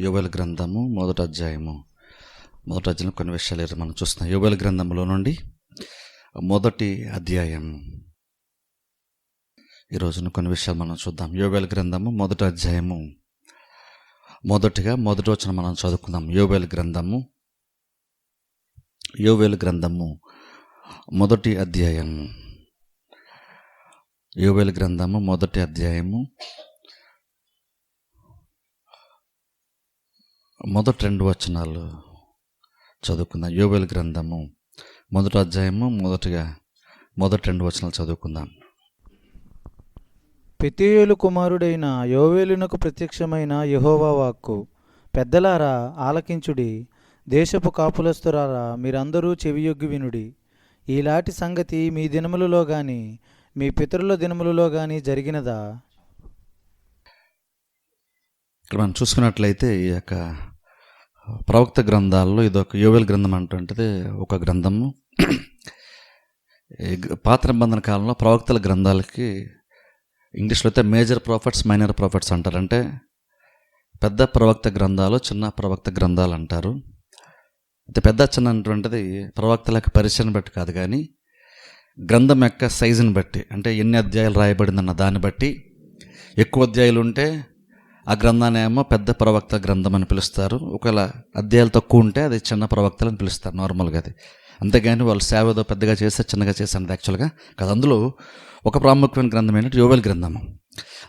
యోవేలు గ్రంథము మొదటి అధ్యాయం కొన్ని విషయాలు ఈరోజు మనం చూస్తున్నాం. యోవేలు గ్రంథంలో నుండి మొదటి అధ్యాయం ఈరోజున కొన్ని విషయాలు మనం చూద్దాం. యోవేలు గ్రంథము మొదటి అధ్యాయము మొదటి వచనం మనం చదువుకుందాం. యోవేలు గ్రంథము మొదటి అధ్యాయం. యోవేలు గ్రంథము మొదటి అధ్యాయము మొదటి 2 వచనాలు చదువుకుందాం. యోవేలు గ్రంథము మొదటి అధ్యాయము మొదటి 2 వచనాలు చదువుకుందాం. పెతూయేలు కుమారుడైన యోవేలునకు ప్రత్యక్షమైన యెహోవా వాక్కు. పెద్దలారా ఆలకించుడి, దేశపు కాపులస్తులారా మీరందరూ చెవియొగ్గి వినుడి. ఈలాటి సంగతి మీ దినములలో గాని మీ పితరుల దినములలో గాని జరిగినదా? ఇక్కడ మనం చూసుకున్నట్లయితే ఈ యొక్క ప్రవక్త గ్రంథాల్లో ఇదొక యోవేలు గ్రంథం అంటుంటే ఒక గ్రంథము. పాత నిబంధన కాలంలో ప్రవక్తల గ్రంథాలకి ఇంగ్లీష్లో అయితే మేజర్ ప్రాఫిట్స్, మైనర్ ప్రాఫిట్స్ అంటారు. అంటే పెద్ద ప్రవక్త గ్రంథాలు, చిన్న ప్రవక్త గ్రంథాలు అంటారు. అంటే పెద్ద చిన్న అటువంటిది ప్రవక్తల యొక్క పరిచయం బట్టి కాదు, కానీ గ్రంథం యొక్క సైజుని బట్టి, అంటే ఎన్ని అధ్యాయాలు రాయబడిందన్న దాన్ని బట్టి ఎక్కువ అధ్యాయాలు ఉంటే ఆ గ్రంథాన్ని ఏమో పెద్ద ప్రవక్త గ్రంథం అని పిలుస్తారు. ఒకవేళ అధ్యాయాలు తక్కువ ఉంటే అది చిన్న ప్రవక్తలు అని పిలుస్తారు నార్మల్గా. అది అంతేగాని వాళ్ళు సేవ ఏదో పెద్దగా చేస్తే చిన్నగా చేస్తారు యాక్చువల్గా కాదు. అందులో ఒక ప్రాముఖ్యమైన గ్రంథం ఏంటంటే యోవేలు గ్రంథము.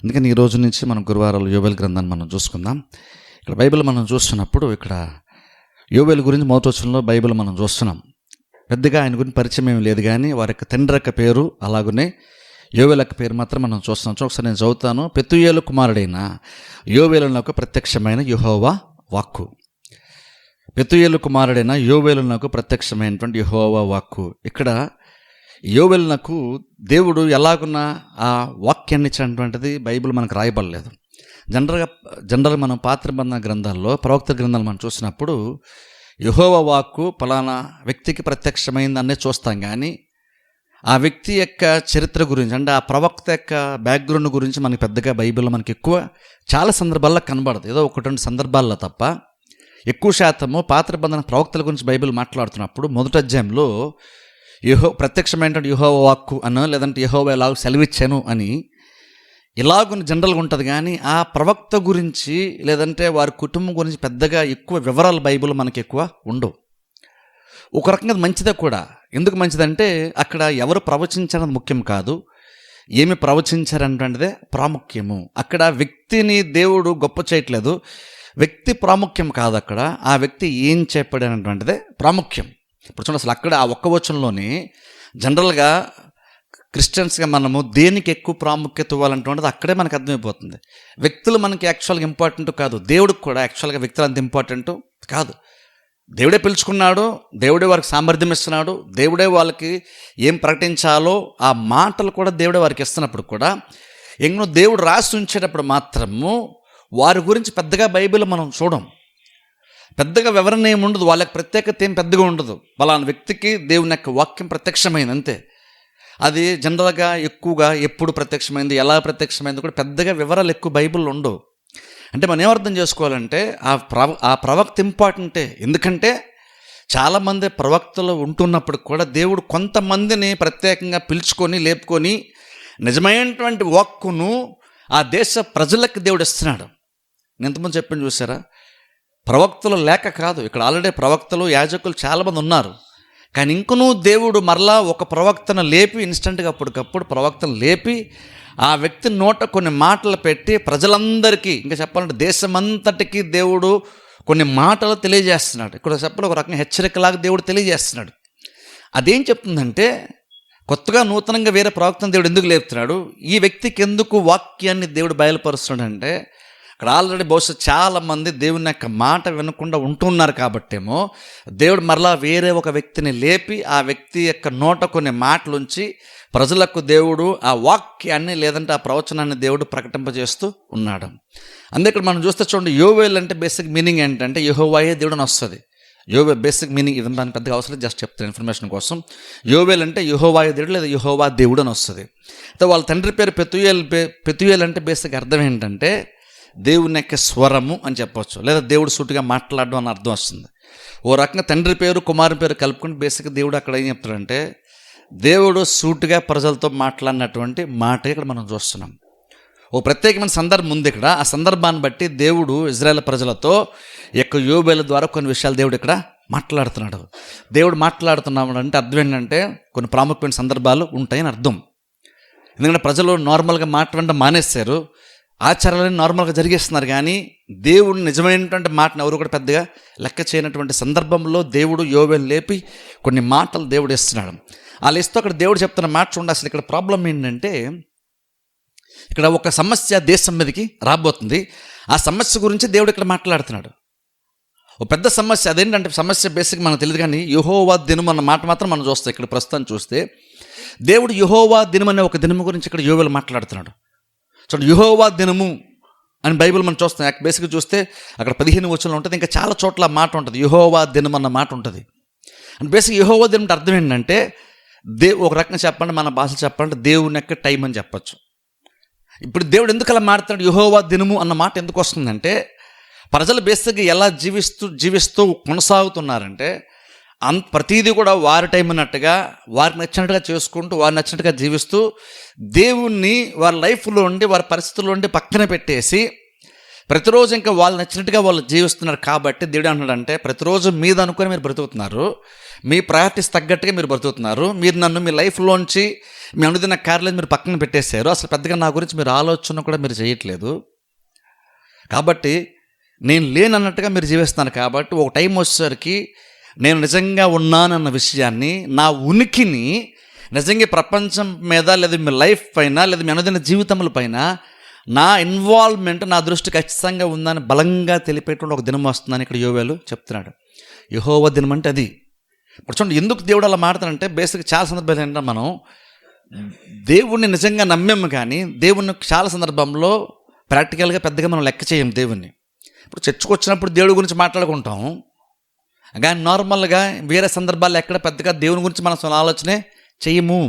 అందుకని ఈ రోజు నుంచి మనం గురువారాలు యోవేలు గ్రంథాన్ని మనం చూసుకుందాం. ఇక్కడ బైబిల్ మనం చూస్తున్నప్పుడు ఇక్కడ యోవేలు గురించి మొదటి వచనంలో బైబిల్ మనం చూస్తున్నాం. పెద్దగా ఆయన గురించి పరిచయం ఏమి లేదు, కానీ వారి యొక్క తండ్రి యొక్క పేరు అలాగనే యోవేలు యొక్క పేరు మాత్రం మనం చూస్తున్నాం. ఒకసారి నేను చదువుతాను. పెతూయేలు కుమారుడైన యోవేలునకు ప్రత్యక్షమైన యెహోవా వాక్కు. పెతూయేలు కుమారుడైన యోవేలునకు ప్రత్యక్షమైనటువంటి యెహోవా వాక్కు. ఇక్కడ యోవేలునకు దేవుడు ఎలాగున్న ఆ వాక్యాన్ని ఇచ్చినటువంటిది బైబిల్ మనకు రాయబడలేదు. జనరల్గా మనం పాత నిబంధన గ్రంథాల్లో ప్రవక్త గ్రంథాలు మనం చూసినప్పుడు యెహోవా వాక్కు ఫలానా వ్యక్తికి ప్రత్యక్షమైందనే చూస్తాం, కానీ ఆ వ్యక్తి యొక్క చరిత్ర గురించి, అంటే ఆ ప్రవక్త యొక్క బ్యాక్గ్రౌండ్ గురించి మనకి పెద్దగా బైబిల్లో మనకి ఎక్కువ చాలా సందర్భాల్లో కనబడదు. ఏదో 1-2 సందర్భాల్లో తప్ప ఎక్కువ శాతము పాత నిబంధన ప్రవక్తల గురించి బైబిల్ మాట్లాడుతున్నప్పుడు మొదటి అధ్యాయంలో ప్రత్యక్షమైనటువంటి యెహోవా వాక్కు అనో, లేదంటే యెహోవా ఎలాగ సెలవిచ్చాను అని ఇలాగుని జనరల్గా ఉంటుంది, కానీ ఆ ప్రవక్త గురించి లేదంటే వారి కుటుంబం గురించి పెద్దగా ఎక్కువ వివరాలు బైబిల్ మనకి ఎక్కువ ఉండవు. ఒక రకంగా మంచిదే కూడా. ఎందుకు మంచిదంటే అక్కడ ఎవరు ప్రవచించారన్నది ముఖ్యం కాదు, ఏమి ప్రవచించారనేటువంటిదే ప్రాముఖ్యము. అక్కడ వ్యక్తిని దేవుడు గొప్ప చేయట్లేదు, వ్యక్తి ప్రాముఖ్యం కాదు, అక్కడ ఆ వ్యక్తి ఏం చెప్పాడు అనేటువంటిదే ప్రాముఖ్యం. ఇప్పుడు చూడండి, అసలు అక్కడ ఆ ఒక్క వచనంలోనే జనరల్గా క్రిస్టియన్స్గా మనము దేనికి ఎక్కువ ప్రాముఖ్యత ఇవ్వాలంటున్నది అక్కడే మనకు అర్థమైపోతుంది. వ్యక్తులు మనకి యాక్చువల్గా ఇంపార్టెంట్ కాదు, దేవుడికి కూడా యాక్చువల్గా వ్యక్తులు అంత ఇంపార్టెంట్ కాదు. దేవుడే పిలుచుకున్నాడు, దేవుడే వారికి సామర్థ్యం ఇస్తున్నాడు, దేవుడే వాళ్ళకి ఏం ప్రకటించాలో ఆ మాటలు కూడా దేవుడే వారికి ఇస్తున్నప్పుడు కూడా ఎన్నో దేవుడు రాసి ఉంచేటప్పుడు మాత్రము వారి గురించి పెద్దగా బైబిల్ మనం చూడం. పెద్దగా వివరణ ఏమి ఉండదు, వాళ్ళకి ప్రత్యేకత ఏం పెద్దగా ఉండదు. వాళ్ళ వ్యక్తికి దేవుని యొక్క వాక్యం ప్రత్యక్షమైంది అంతే. అది జనరల్గా ఎక్కువగా ఎప్పుడు ప్రత్యక్షమైంది, ఎలా ప్రత్యక్షమైంది కూడా పెద్దగా వివరాలు ఎక్కువ బైబిల్లో ఉండవు. అంటే మనం ఏమర్థం చేసుకోవాలంటే ఆ ప్రవక్త ఇంపార్టెంటే. ఎందుకంటే చాలామంది ప్రవక్తలు ఉంటున్నప్పుడు కూడా దేవుడు కొంతమందిని ప్రత్యేకంగా పిలుచుకొని లేపుకొని నిజమైనటువంటి వాక్కును ఆ దేశ ప్రజలకు దేవుడు ఇస్తున్నాడు. నేను ఎంతమంది చెప్పని చూసారా, ప్రవక్తలు లేక కాదు, ఇక్కడ ఆల్రెడీ ప్రవక్తలు యాజకులు చాలామంది ఉన్నారు, కానీ ఇంకనూ దేవుడు మరలా ఒక ప్రవక్తను లేపి ఇన్స్టెంట్గా అప్పటికప్పుడు ప్రవక్తను లేపి ఆ వ్యక్తి నోట కొన్ని మాటలు పెట్టి ప్రజలందరికీ, ఇంకా చెప్పాలంటే దేశమంతటికి దేవుడు కొన్ని మాటలు తెలియజేస్తున్నాడు. ఇక్కడ చెప్పాలి ఒక రకంగా హెచ్చరికలాగా దేవుడు తెలియజేస్తున్నాడు. అదేం చెప్తుందంటే కొత్తగా నూతనంగా వేరే ప్రవక్తను దేవుడు ఎందుకు లేపుతున్నాడు, ఈ వ్యక్తికి ఎందుకు వాక్యాన్ని దేవుడు బయలుపరుస్తున్నాడు అంటే అక్కడ ఆల్రెడీ బహుశా చాలామంది దేవుని యొక్క మాట వినకుండా ఉంటున్నారు కాబట్టేమో దేవుడు మరలా వేరే ఒక వ్యక్తిని లేపి ఆ వ్యక్తి యొక్క నోట కొన్ని మాటలుంచి ప్రజలకు దేవుడు ఆ వాక్యాన్ని లేదంటే ఆ ప్రవచనాన్ని దేవుడు ప్రకటింపజేస్తూ ఉన్నాడు. అందుకే మనం చూస్తే చూడండి, యోవేలు అంటే బేసిక్ మీనింగ్ ఏంటంటే యెహోవాయే దేవుడు అని వస్తుంది. బేసిక్ మీనింగ్ ఇది దాని పెద్దగా అవసరం, జస్ట్ చెప్తాను ఇన్ఫర్మేషన్ కోసం. యోవేలు అంటే యెహోవాయే దేవుడు లేదా యెహోవా దేవుడు అని వస్తుంది. అయితే వాళ్ళ తండ్రి పేరు పెతూయేలు అంటే బేసిక్ అర్థం ఏంటంటే దేవుని యొక్క స్వరము అని చెప్పవచ్చు, లేదా దేవుడు సూటిగా మాట్లాడడం అని అర్థం వస్తుంది. ఓ రకంగా తండ్రి పేరు కుమారుని పేరు కలుపుకుని బేసిక్గా దేవుడు అక్కడ ఏం చెప్తాడంటే దేవుడు సూటిగా ప్రజలతో మాట్లాడినటువంటి మాట ఇక్కడ మనం చూస్తున్నాం. ఓ ప్రత్యేకమైన సందర్భం ఉంది ఇక్కడ. ఆ సందర్భాన్ని బట్టి దేవుడు ఇజ్రాయేల్ ప్రజలతో యోబేలు ద్వారా కొన్ని విషయాలు దేవుడు ఇక్కడ మాట్లాడుతున్నాడు. దేవుడు మాట్లాడుతున్నాడు అంటే అర్థం ఏంటంటే కొన్ని ప్రాముఖ్యమైన సందర్భాలు ఉంటాయని అర్థం. ఎందుకంటే ప్రజలు నార్మల్గా మాట్లాడడం మానేశారు, ఆచారాలని నార్మల్గా జరిగేస్తున్నారు, కానీ దేవుడు నిజమైనటువంటి మాటను ఎవరు కూడా పెద్దగా లెక్క చేయనటువంటి సందర్భంలో దేవుడు యోబేలు లేపి కొన్ని మాటలు దేవుడు ఇస్తున్నాడు. ఆ లిస్టు అక్కడ దేవుడు చెప్తున్న మాట చూడండి. అసలు ఇక్కడ ప్రాబ్లం ఏంటంటే ఇక్కడ ఒక సమస్య దేశం మీదకి రాబోతుంది. ఆ సమస్య గురించి దేవుడు ఇక్కడ మాట్లాడుతున్నాడు. ఒక పెద్ద సమస్య. అదేంటంటే సమస్య బేసిక్ మనకు తెలియదు, కానీ యెహోవా దినం అన్న మాట మాత్రం మనం చూస్తాం. ఇక్కడ ప్రస్తుతం చూస్తే దేవుడు యెహోవా దినం అనే ఒక దినము గురించి ఇక్కడ యోబేలు మాట్లాడుతున్నాడు. చూడండి, యెహోవా దినము అని బైబిల్ మనం చూస్తాం. బేసిక్గా చూస్తే అక్కడ 15 వచనంలో ఉంటుంది, ఇంకా చాలా చోట్ల మాట ఉంటుంది, యెహోవా దినం అన్న మాట ఉంటుంది. అండ్ బేసిక్ యెహోవా దినం అంటే అర్థం ఏంటంటే ఒక రకంగా చెప్పండి, మన భాష చెప్పండి, దేవుని యొక్క టైం అని చెప్పచ్చు. ఇప్పుడు దేవుడు ఎందుకు అలా మాట్లాడు యెహోవా దినము అన్న మాట ఎందుకు వస్తుందంటే ప్రజలు బేసిక్గా ఎలా జీవిస్తూ కొనసాగుతున్నారంటే ప్రతిదీ కూడా వారి టైం అన్నట్టుగా వారికి నచ్చినట్టుగా చేసుకుంటూ వారు నచ్చినట్టుగా జీవిస్తూ దేవుణ్ణి వారి లైఫ్లో ఉండి వారి పరిస్థితుల్లో ఉండి పక్కన పెట్టేసి ప్రతిరోజు ఇంకా వాళ్ళు నచ్చినట్టుగా వాళ్ళు జీవిస్తున్నారు. కాబట్టి దేవుడు అంటున్నాడంటే ప్రతిరోజు మీద అనుకొని మీరు బ్రతుకుతున్నారు, మీ ప్రయారిటీస్ తగ్గట్టుగా మీరు బ్రతుకుతున్నారు, మీరు నన్ను మీ లైఫ్లోంచి మీ అనుదిన కార్యాలను మీరు పక్కన పెట్టేశారు, అసలు పెద్దగా నా గురించి మీరు ఆలోచన కూడా మీరు చేయట్లేదు, కాబట్టి నేను లేనన్నట్టుగా మీరు జీవిస్తున్నారు. కాబట్టి ఒక టైం వచ్చేసరికి నేను నిజంగా ఉన్నానన్న విషయాన్ని, నా ఉనికిని నిజంగా ప్రపంచం మీద లేదా మీ లైఫ్ పైన లేదా మీ అనుదిన జీవితముల పైన నా ఇన్వాల్వ్మెంట్ నా దృష్టి ఖచ్చితంగా ఉందని బలంగా తెలిపేటువంటి ఒక దినం వస్తుందని ఇక్కడ యోబేలు చెప్తున్నాడు. యెహోవా దినం అంటే అది. ఇప్పుడు చూడండి, ఎందుకు దేవుడు అలా మాట్లాడంటే బేసిక్ చాలా సందర్భాలు ఏంటంటే మనం దేవుణ్ణి నిజంగా నమ్మేము, కానీ దేవుణ్ణి చాలా సందర్భంలో ప్రాక్టికల్గా పెద్దగా మనం లెక్క చేయం దేవుణ్ణి. ఇప్పుడు చర్చకు వచ్చినప్పుడు దేవుడి గురించి మాట్లాడుకుంటాం, కానీ నార్మల్గా వేరే సందర్భాల్లో ఎక్కడ పెద్దగా దేవుని గురించి మనం ఆలోచనే చెయ్యము.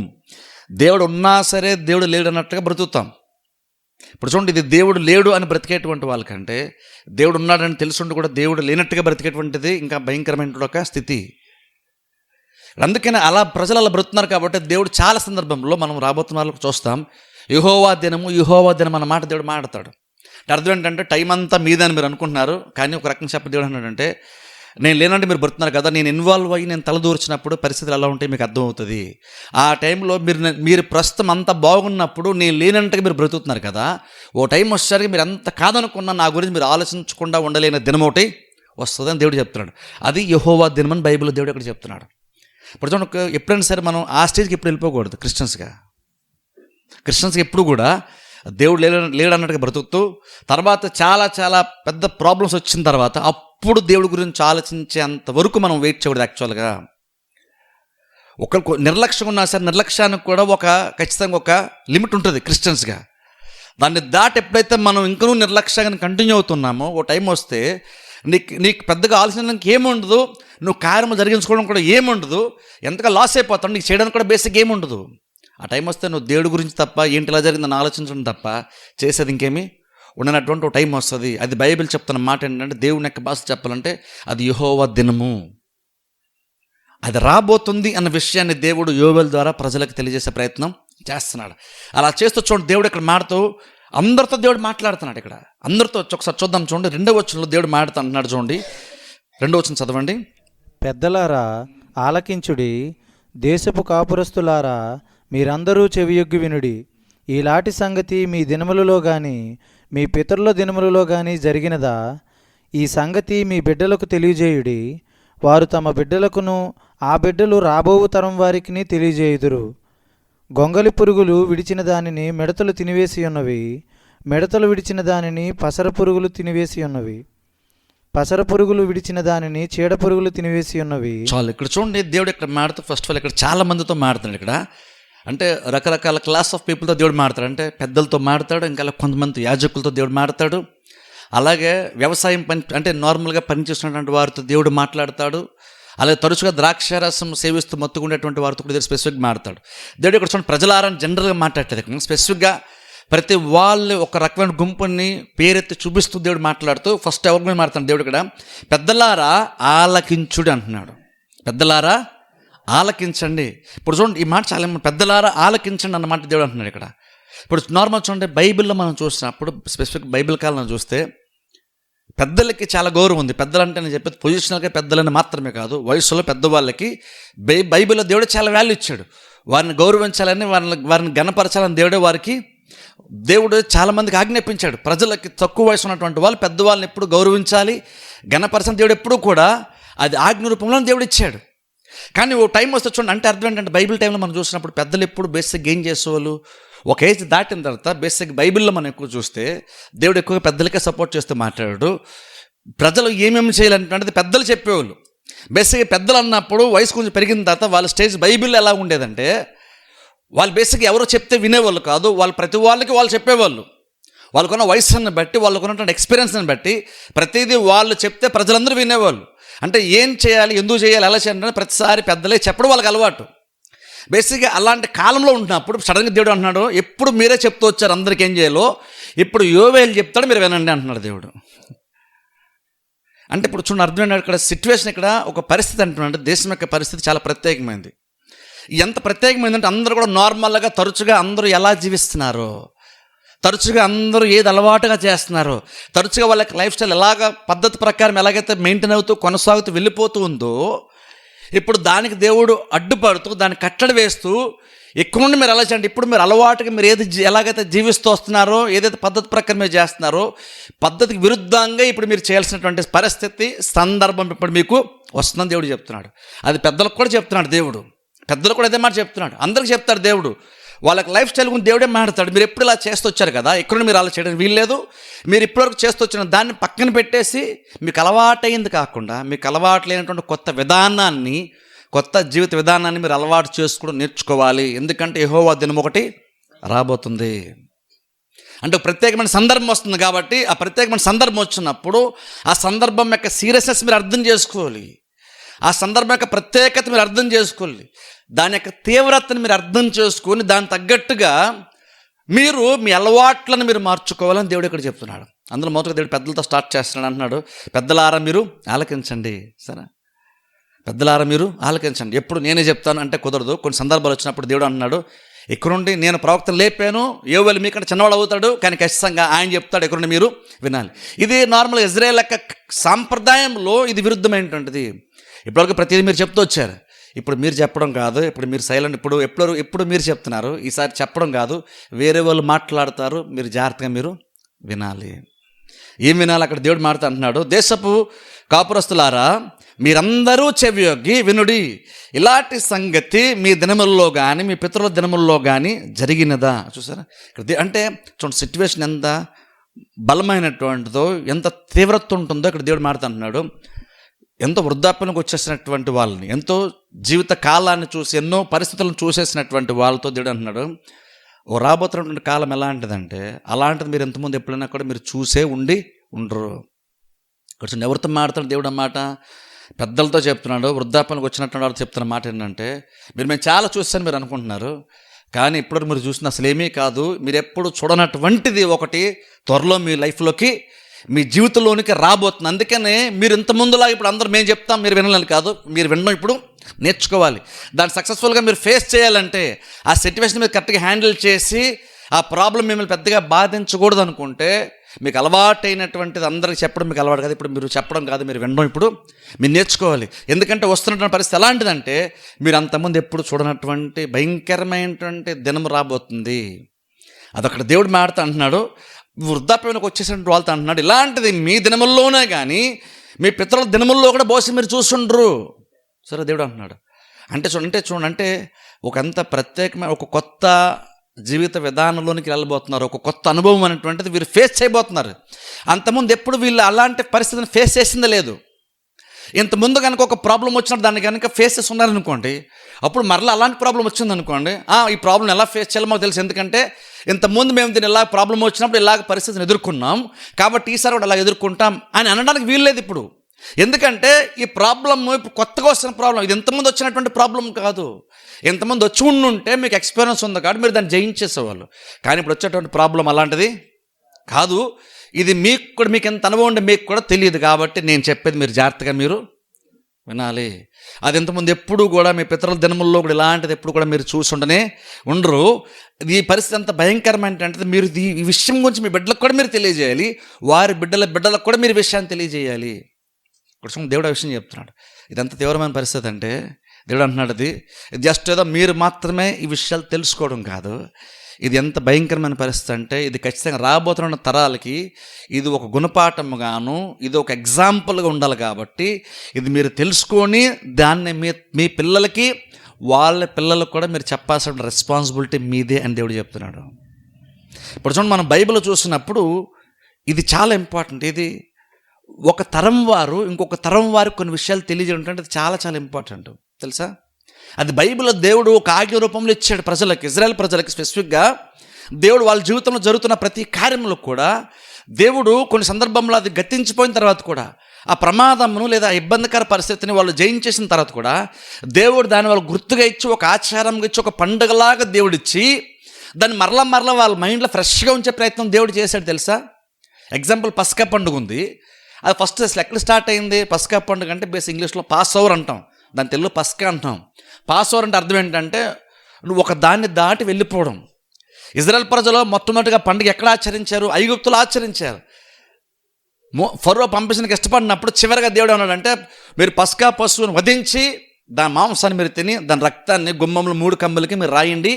దేవుడు ఉన్నా సరే దేవుడు లేడు అన్నట్టుగా బ్రతుకుతాం. ఇప్పుడు చూడండి, ఇది దేవుడు లేడు అని బ్రతికేటువంటి వాళ్ళకంటే దేవుడు ఉన్నాడని తెలుసుండి కూడా దేవుడు లేనట్టుగా బ్రతికేటువంటిది ఇంకా భయంకరమైన ఒక స్థితి. అందుకని అలా ప్రజలు అలా బ్రతుకుతున్నారు. కాబట్టి దేవుడు చాలా సందర్భంలో మనం రాబోతున్న వాళ్ళకు చూస్తాం యెహోవా దినం అన్న మాట దేవుడు మాట్లాడతాడు. అర్థం ఏంటంటే టైం అంతా మీద అని మీరు అనుకుంటున్నారు, కానీ ఒక రకంగా చెప్పి దేవుడు అన్నాడంటే నేను లేనంటే మీరు బ్రతున్నారు కదా, నేను ఇన్వాల్వ్ అయ్యి నేను తలదూర్చినప్పుడు పరిస్థితులు ఎలా ఉంటాయి మీకు అర్థమవుతుంది. ఆ టైంలో మీరు ప్రస్తుతం అంత బాగున్నప్పుడు నేను లేనంతగా మీరు బ్రతుకుతున్నారు కదా, ఓ టైం వచ్చేసరికి మీరు ఎంత కాదనుకున్నా నా గురించి మీరు ఆలోచించకుండా ఉండలేని దినం ఒకటి వస్తుందని దేవుడు చెప్తున్నాడు. అది యెహోవా దినం అని బైబిల్లో దేవుడు ఇక్కడ చెప్తున్నాడు. ఇప్పుడు చూడండి, ఎప్పుడైనా సరే మనం ఆ స్టేజ్కి ఎప్పుడు వెళ్ళిపోకూడదు. క్రిస్టియన్స్కి ఎప్పుడు కూడా దేవుడు లేడు అన్నట్టుగా బ్రతుకుతూ తర్వాత చాలా చాలా పెద్ద ప్రాబ్లమ్స్ వచ్చిన తర్వాత అప్పుడు దేవుడి గురించి ఆలోచించేంత వరకు మనం వెయిట్ చేయకూడదు. యాక్చువల్గా ఒక నిర్లక్ష్యం ఉన్నా సరే నిర్లక్ష్యానికి కూడా ఖచ్చితంగా ఒక లిమిట్ ఉంటుంది క్రిస్టియన్స్గా. దాన్ని దాటి ఎప్పుడైతే మనం ఇంకనూ నిర్లక్ష్యంగా కంటిన్యూ అవుతున్నామో ఓ టైం వస్తే నీకు పెద్దగా ఆలోచించడానికి ఏముండదు, నువ్వు కార్యము జరిగించుకోవడం కూడా ఏముండదు, ఎంతగా లాస్ అయిపోతావు, నీకు చేయడానికి కూడా బేసిక్ ఏముండదు. ఆ టైం వస్తే నువ్వు దేవుడి గురించి తప్ప ఏంటి ఇలా జరిగిందని ఆలోచించడం తప్ప చేసేది ఇంకేమీ ఉండనటువంటి ఒక టైం వస్తుంది. అది బైబిల్ చెప్తున్న మాట ఏంటంటే దేవుని యొక్క భాష చెప్పాలంటే అది యెహోవా దినము, అది రాబోతుంది అన్న విషయాన్ని దేవుడు యోబేలు ద్వారా ప్రజలకు తెలియజేసే ప్రయత్నం చేస్తున్నాడు. అలా చేస్తూ చూడండి, దేవుడు ఇక్కడ మాడుతూ అందరితో దేవుడు మాట్లాడుతున్నాడు. ఇక్కడ అందరితో ఒకసారి చూద్దాం. చూడండి, 2వ వచనంలో దేవుడు మాట్లాడుతున్నాడు. చూడండి, 2వ వచనం చదవండి. పెద్దలారా ఆలకించుడి, దేశపు కాపురస్తులారా మీరందరూ చెవియొగ్గి వినుడి. ఈలాటి సంగతి మీ దినములలో గాని మీ పితరుల దినములలో గాని జరిగినదా? ఈ సంగతి మీ బిడ్డలకు తెలియజేయుడి, వారు తమ బిడ్డలకును ఆ బిడ్డలు రాబోవు తరం వారికి తెలియజేయుదురు. గొంగలి పురుగులు విడిచిన దానిని మిడతలు తినివేసి ఉన్నవి, మిడతలు విడిచిన దానిని పసర పురుగులు తినివేసి ఉన్నవి, పసర పురుగులు విడిచిన దానిని చీడ పురుగులు తినివేసి ఉన్నవి. చాలు, ఇక్కడ చూడండి, దేవుడు ఇక్కడ మాడుతూ ఫస్ట్ ఆఫ్ ఆల్ ఇక్కడ చాలా మందితో మాడుతున్నాడు. ఇక్కడ అంటే రకరకాల క్లాస్ ఆఫ్ పీపుల్తో దేవుడు మాడతాడు. అంటే పెద్దలతో మాడతాడు, ఇంకా కొంతమంది యాజకులతో దేవుడు మాడతాడు, అలాగే వ్యవసాయం అంటే నార్మల్గా పనిచేస్తున్నటువంటి వారితో దేవుడు మాట్లాడతాడు, అలాగే తరచుగా ద్రాక్షారసం సేవిస్తూ మత్తుకుండేటువంటి వారితో కూడా దేవుడు స్పెసిఫిక్గా మాడతాడు. దేవుడు ఇక్కడ చూడండి, ప్రజలారని జనరల్గా మాట్లాడలేదు, స్పెసిఫిక్గా ప్రతి వాళ్ళు ఒక రకమైన గుంపుని పేరెత్తి చూపిస్తూ దేవుడు మాట్లాడుతూ ఫస్ట్ ఎవరి మీద మాట్లాడుతున్నాడు దేవుడు ఇక్కడ? పెద్దలారా ఆలకించుడు అంటున్నాడు. పెద్దలారా ఆలకించండి. ఇప్పుడు చూడండి, ఈ మాట చాలా పెద్దలారా ఆలకించండి అన్నమాట దేవుడు అంటున్నాడు ఇక్కడ. ఇప్పుడు నార్మల్ చూడండి, బైబిల్లో మనం చూసినప్పుడు స్పెసిఫిక్ బైబిల్ కాలంలో చూస్తే పెద్దలకి చాలా గౌరవం ఉంది. పెద్దలంటే నేను చెప్పేది పొజిషనల్గా పెద్దలని మాత్రమే కాదు, వయసులో పెద్దవాళ్ళకి బైబిల్లో దేవుడు చాలా వాల్యూ ఇచ్చాడు. వారిని గౌరవించాలని, వారిని గణపరచాలని దేవుడు చాలామందికి ఆజ్ఞాపించాడు. ప్రజలకి తక్కువ వయసు ఉన్నటువంటి వాళ్ళు పెద్దవాళ్ళని ఎప్పుడు గౌరవించాలి, గణపరచాలని దేవుడు ఎప్పుడూ కూడా అది ఆజ్ఞ రూపంలో దేవుడు ఇచ్చాడు. కానీ ఓ టైం వస్తే చూడండి, అంటే అర్థం ఏంటంటే బైబిల్ టైంలో మనం చూసినప్పుడు పెద్దలు ఎప్పుడు బేసిక్ గెయిన్ చేసేవాళ్ళు. ఒక ఏజ్ దాటిన తర్వాత బేసిక్ బైబిల్లో మనం ఎక్కువ చూస్తే దేవుడు ఎక్కువగా పెద్దలకే సపోర్ట్ చేస్తూ మాట్లాడాడు. ప్రజలు ఏమేమి చేయాలంటే పెద్దలు చెప్పేవాళ్ళు. బేసిక్గా పెద్దలు అన్నప్పుడు వయసు కొంచెం పెరిగిన తర్వాత వాళ్ళ స్టేజ్ బైబిల్లో ఎలా ఉండేదంటే, వాళ్ళు బేసిక్గా ఎవరో చెప్తే వినేవాళ్ళు కాదు, వాళ్ళు ప్రతి వాళ్ళకి వాళ్ళు చెప్పేవాళ్ళు. వాళ్ళకున్న వయసుని బట్టి, వాళ్ళకున్నటువంటి ఎక్స్పీరియన్స్ని బట్టి ప్రతిదీ వాళ్ళు చెప్తే ప్రజలందరూ వినేవాళ్ళు. అంటే ఏం చేయాలి, ఎందుకు చేయాలి, ఎలా చేయాలంటే ప్రతిసారి పెద్దలే చెప్పడం వాళ్ళకి అలవాటు. బేసిక్గా అలాంటి కాలంలో ఉంటున్నప్పుడు సడన్గా దేవుడు అంటున్నాడు, ఎప్పుడు మీరే చెప్తూ వచ్చారు అందరికీ ఏం చేయాలో, ఇప్పుడు యోవేలు చెప్తాడు మీరు వినండి అంటున్నాడు దేవుడు. అంటే ఇప్పుడు చూడండి అర్థం ఏంటంటే ఇక్కడ సిచ్యువేషన్, ఇక్కడ ఒక పరిస్థితి అంటున్నాడు. దేశం యొక్క పరిస్థితి చాలా ప్రత్యేకమైంది. ఎంత ప్రత్యేకమైందంటే అందరూ కూడా నార్మల్గా తరచుగా అందరూ ఎలా జీవిస్తున్నారో, తరచుగా అందరూ ఏది అలవాటుగా చేస్తున్నారో, తరచుగా వాళ్ళకి లైఫ్ స్టైల్ ఎలాగ పద్ధతి ప్రకారం ఎలాగైతే మెయింటైన్ అవుతూ కొనసాగుతూ వెళ్ళిపోతూ ఉందో, ఇప్పుడు దానికి దేవుడు అడ్డుపడుతూ దాన్ని కట్టడి వేస్తూ ఎక్కువ నుండి మీరు ఎలా చేయండి, ఇప్పుడు మీరు అలవాటుగా మీరు ఎలాగైతే జీవిస్తూ వస్తున్నారో, ఏదైతే పద్ధతి ప్రకారం మీరు చేస్తున్నారో, పద్ధతికి విరుద్ధంగా ఇప్పుడు మీరు చేయాల్సినటువంటి పరిస్థితి, సందర్భం ఇప్పుడు మీకు వస్తుందని దేవుడు చెప్తున్నాడు. అది పెద్దలకు కూడా చెప్తున్నాడు దేవుడు. పెద్దలు కూడా అదే మాట చెప్తున్నాడు, అందరికీ చెప్తాడు దేవుడు. వాళ్ళకి లైఫ్ స్టైల్ గురించి దేవుడే మాట్లాడతాడు. మీరు ఎప్పుడు ఇలా చేస్తూ వచ్చారు కదా, ఎక్కడ మీరు అలా చేయడానికి వీల్లేదు. మీరు ఇప్పటివరకు చేస్తూ వచ్చిన దాన్ని పక్కన పెట్టేసి మీకు అలవాటైంది కాకుండా మీకు అలవాటు లేనటువంటి కొత్త విధానాన్ని, కొత్త జీవిత విధానాన్ని మీరు అలవాటు చేసుకోవడం నేర్చుకోవాలి. ఎందుకంటే యెహోవా దినం ఒకటి రాబోతుంది. అంటే ప్రత్యేకమైన సందర్భం వస్తుంది కాబట్టి, ఆ ప్రత్యేకమైన సందర్భం వచ్చినప్పుడు ఆ సందర్భం యొక్క సీరియస్నెస్ మీరు అర్థం చేసుకోవాలి. ఆ సందర్భం యొక్క ప్రత్యేకత మీరు అర్థం చేసుకోవాలి. దాని యొక్క తీవ్రతను మీరు అర్థం చేసుకొని దానికి తగ్గట్టుగా మీరు మీ అలవాట్లను మీరు మార్చుకోవాలని దేవుడు ఇక్కడ చెప్తున్నాడు. అందులో మొదటిగా దేవుడు పెద్దలతో స్టార్ట్ చేస్తున్నాడు. అంటున్నాడు, పెద్దలారా మీరు ఆలకించండి. సరే, పెద్దలారా మీరు ఆలకించండి. ఎప్పుడు నేనే చెప్తాను అంటే కుదరదు. కొన్ని సందర్భాలు వచ్చినప్పుడు దేవుడు అంటున్నాడు, ఎక్కడుండి నేను ప్రవక్తను లేపాను, యోవేలు మీకంటే చిన్నవాడు అవుతాడు, కానీ ఖచ్చితంగా ఆయన చెప్తాడు, ఎక్కడుండి మీరు వినాలి. ఇది నార్మల్ ఇజ్రాయేల్ యొక్క సాంప్రదాయంలో ఇది విరుద్ధమైనటువంటిది. ఇప్పటివరకు ప్రతిదీ మీరు చెప్తూ వచ్చారు, ఇప్పుడు మీరు చెప్పడం కాదు, ఇప్పుడు మీరు సైలెంట్, ఎప్పుడు మీరు చెప్తున్నారు, ఈసారి చెప్పడం కాదు, వేరే వాళ్ళు మాట్లాడతారు, మీరు జాగ్రత్తగా మీరు వినాలి. ఏం వినాలి? అక్కడ దేవుడు మాట్లాడుతూ అంటున్నాడు, దేశపు కాపురస్తులారా మీరందరూ చెవియొగ్గి వినుడి, ఇలాంటి సంగతి మీ దినముల్లో కానీ మీ పితరుల దినముల్లో కానీ జరిగినదా? చూసారా ఇక్కడ అంటే చూడండి సిచ్యువేషన్ ఎంత బలమైనటువంటిదో, ఎంత తీవ్రత ఉంటుందో ఇక్కడ దేవుడు మాట్లాడుతూ అంటున్నాడు. ఎంతో వృద్ధాప్యానికి వచ్చేసినటువంటి వాళ్ళని, ఎంతో జీవిత కాలాన్ని చూసి ఎన్నో పరిస్థితులను చూసేసినటువంటి వాళ్ళతో దేవుడు అంటున్నాడు, ఓ రాబోతున్నటువంటి కాలం ఎలాంటిదంటే అలాంటిది మీరు ఎంతమంది ఎప్పుడైనా కూడా మీరు చూసే ఉండరు. ఇక్కడ ఎవరితో మాట్లాడుతున్నాడు దేవుడు అన్నమాట? పెద్దలతో చెప్తున్నాడు. వృద్ధాప్యానికి వచ్చినటువంటి వాళ్ళు చెప్తున్న మాట ఏంటంటే, మేము చాలా చూస్తాను మీరు అనుకుంటున్నారు, కానీ ఇప్పుడు మీరు చూసిన అసలు ఏమీ కాదు, మీరు ఎప్పుడు చూడనటువంటిది ఒకటి త్వరలో మీ లైఫ్లోకి, మీ జీవితంలోనికి రాబోతుంది. అందుకనే మీరు ఇంతకుముందులా ఇప్పుడు అందరూ మేము చెప్తాం మీరు వినాలని కాదు, మీరు వినడం ఇప్పుడు నేర్చుకోవాలి. దాన్ని సక్సెస్ఫుల్గా మీరు ఫేస్ చేయాలంటే, ఆ సిచ్యువేషన్ మీరు కరెక్ట్గా హ్యాండిల్ చేసి ఆ ప్రాబ్లం మిమ్మల్ని పెద్దగా బాధించకూడదు అనుకుంటే, మీకు అలవాటైనటువంటిది అందరికి చెప్పడం మీకు అలవాటు కాదు, ఇప్పుడు మీరు చెప్పడం కాదు, మీరు వినడం ఇప్పుడు మీరు నేర్చుకోవాలి. ఎందుకంటే వస్తున్నటువంటి పరిస్థితి ఎలాంటిదంటే, మీరు అంతకుముందు ఎప్పుడు చూడనటువంటి భయంకరమైనటువంటి దినం రాబోతుంది. అదొక్కడ దేవుడు మాట్లాడుతూ అంటున్నాడు, వృద్ధాప్యానికి వచ్చేసినటువంటి వాళ్ళతో అంటున్నాడు, ఇలాంటిది మీ దినముల్లోనే కానీ మీ పితరుల దినముల్లో కూడా బహుశా మీరు చూసుండ్రు. సరే దేవుడు అంటున్నాడు అంటే చూడండి ఒక అంత ప్రత్యేకమైన ఒక కొత్త జీవిత విధానంలోనికి వెళ్ళబోతున్నారు, ఒక కొత్త అనుభవం అనేటువంటిది వీరు ఫేస్ చేయబోతున్నారు. అంతకుముందు ఎప్పుడు వీళ్ళు అలాంటి పరిస్థితిని ఫేస్ చేసిందే లేదు. ఇంతకుముందు కనుక ఒక ప్రాబ్లం వచ్చినప్పుడు దాన్ని కనుక ఫేస్ చేసి ఉన్నారనుకోండి, అప్పుడు మరలా అలాంటి ప్రాబ్లం వచ్చిందనుకోండి, ఈ ప్రాబ్లం ఎలా ఫేస్ చేయాలో మాకు తెలుసు, ఎందుకంటే ఇంతకుముందు మేము దీన్ని ఇలా ప్రాబ్లం వచ్చినప్పుడు ఇలాగ పరిస్థితిని ఎదుర్కొన్నాం, కాబట్టి ఈసారి కూడా అలా ఎదుర్కొంటాం అని అనడానికి వీల్లేదు. ఇప్పుడు ఎందుకంటే ఈ ప్రాబ్లమ్ ఇప్పుడు కొత్తగా వస్తున్న ప్రాబ్లం, ఇది ఎంతమంది వచ్చినటువంటి ప్రాబ్లం కాదు. ఎంతమంది వచ్చి ఉండుంటే మీకు ఎక్స్పీరియన్స్ ఉంది కాబట్టి మీరు దాన్ని జయించేసేవాళ్ళు. కానీ ఇప్పుడు వచ్చేటువంటి ప్రాబ్లం అలాంటిది కాదు. ఇది మీకు ఎంత అనుభవం ఉంటే మీకు కూడా తెలియదు. కాబట్టి నేను చెప్పేది మీరు జాగ్రత్తగా మీరు వినాలి. అది ఇంతకుముందు ఎప్పుడు కూడా మీ పితరుల దినముల్లో కూడా ఇలాంటిది ఎప్పుడు కూడా మీరు చూసి ఉండరు. ఈ పరిస్థితి అంత భయంకరమైన అంటే మీరు ఈ విషయం గురించి మీ బిడ్డలకు కూడా మీరు తెలియజేయాలి, వారి బిడ్డలకు కూడా మీరు విషయాన్ని తెలియజేయాలి. ఇప్పుడు దేవుడు ఆ విషయం చెప్తున్నాడు. ఇదంత తీవ్రమైన పరిస్థితి అంటే దేవుడు అంటున్నాడు, ఇది జస్ట్ ఏదో మీరు మాత్రమే ఈ విషయాలు తెలుసుకోవడం కాదు, ఇది ఎంత భయంకరమైన పరిస్థితి అంటే ఇది ఖచ్చితంగా రాబోతున్న తరాలకి ఇది ఒక గుణపాఠముగాను, ఇది ఒక ఎగ్జాంపుల్గా ఉండాలి. కాబట్టి ఇది మీరు తెలుసుకొని దాన్ని మీ పిల్లలకి, వాళ్ళ పిల్లలకు కూడా మీరు చెప్పాల్సిన రెస్పాన్సిబిలిటీ మీదే అని దేవుడు చెప్తున్నాడు. ఇప్పుడు చూడండి, మనం బైబిల్ చూసినప్పుడు ఇది చాలా ఇంపార్టెంట్. ఇది ఒక తరం వారు ఇంకొక తరం వారికి కొన్ని విషయాలు తెలియజేయడం అంటే చాలా చాలా ఇంపార్టెంట్, తెలుసా? అది బైబిల్లో దేవుడు ఒక ఆజ్ఞ రూపంలో ఇచ్చాడు ప్రజలకు, ఇజ్రాయెల్ ప్రజలకి స్పెసిఫిక్గా. దేవుడు వాళ్ళ జీవితంలో జరుగుతున్న ప్రతి కార్యంలో కూడా దేవుడు కొన్ని సందర్భంలో అది గతించిపోయిన తర్వాత కూడా, ఆ ప్రమాదమును లేదా ఇబ్బందికర పరిస్థితిని వాళ్ళు జయించేసిన తర్వాత కూడా దేవుడు దాన్ని వాళ్ళు గుర్తుగా ఇచ్చి, ఒక ఆచారంగా ఇచ్చి, ఒక పండుగలాగా దేవుడిచ్చి దాన్ని మరలా వాళ్ళ మైండ్లో ఫ్రెష్గా ఉంచే ప్రయత్నం దేవుడు చేశాడు, తెలుసా? ఎగ్జాంపుల్, పస్కా పండుగ ఉంది. అది ఫస్ట్ అసలు ఎక్కడ స్టార్ట్ అయింది? పస్కా పండుగ అంటే బేస్ ఇంగ్లీష్లో పాస్ ఓవర్ అంటాం, దాని తెలుగులో పస్కా అంటాం. పాస్ ఓవర్ అంటే అర్థం ఏంటంటే నువ్వు ఒక దాన్ని దాటి వెళ్ళిపోవడం. ఇజ్రాయెల్ ప్రజలు మొట్టమొదటిగా పండుగ ఎక్కడ ఆచరించారు? ఐగుప్తులో ఆచరించారు. ఫరో పంపించడానికి ఇష్టపడినప్పుడు చివరిగా దేవుడు ఏమన్నాడంటే, మీరు పస్కా పశువుని వధించి దాని మాంసాన్ని మీరు తిని దాని రక్తాన్ని గుమ్మంలో 3 కమ్ములకి మీరు రాయండి,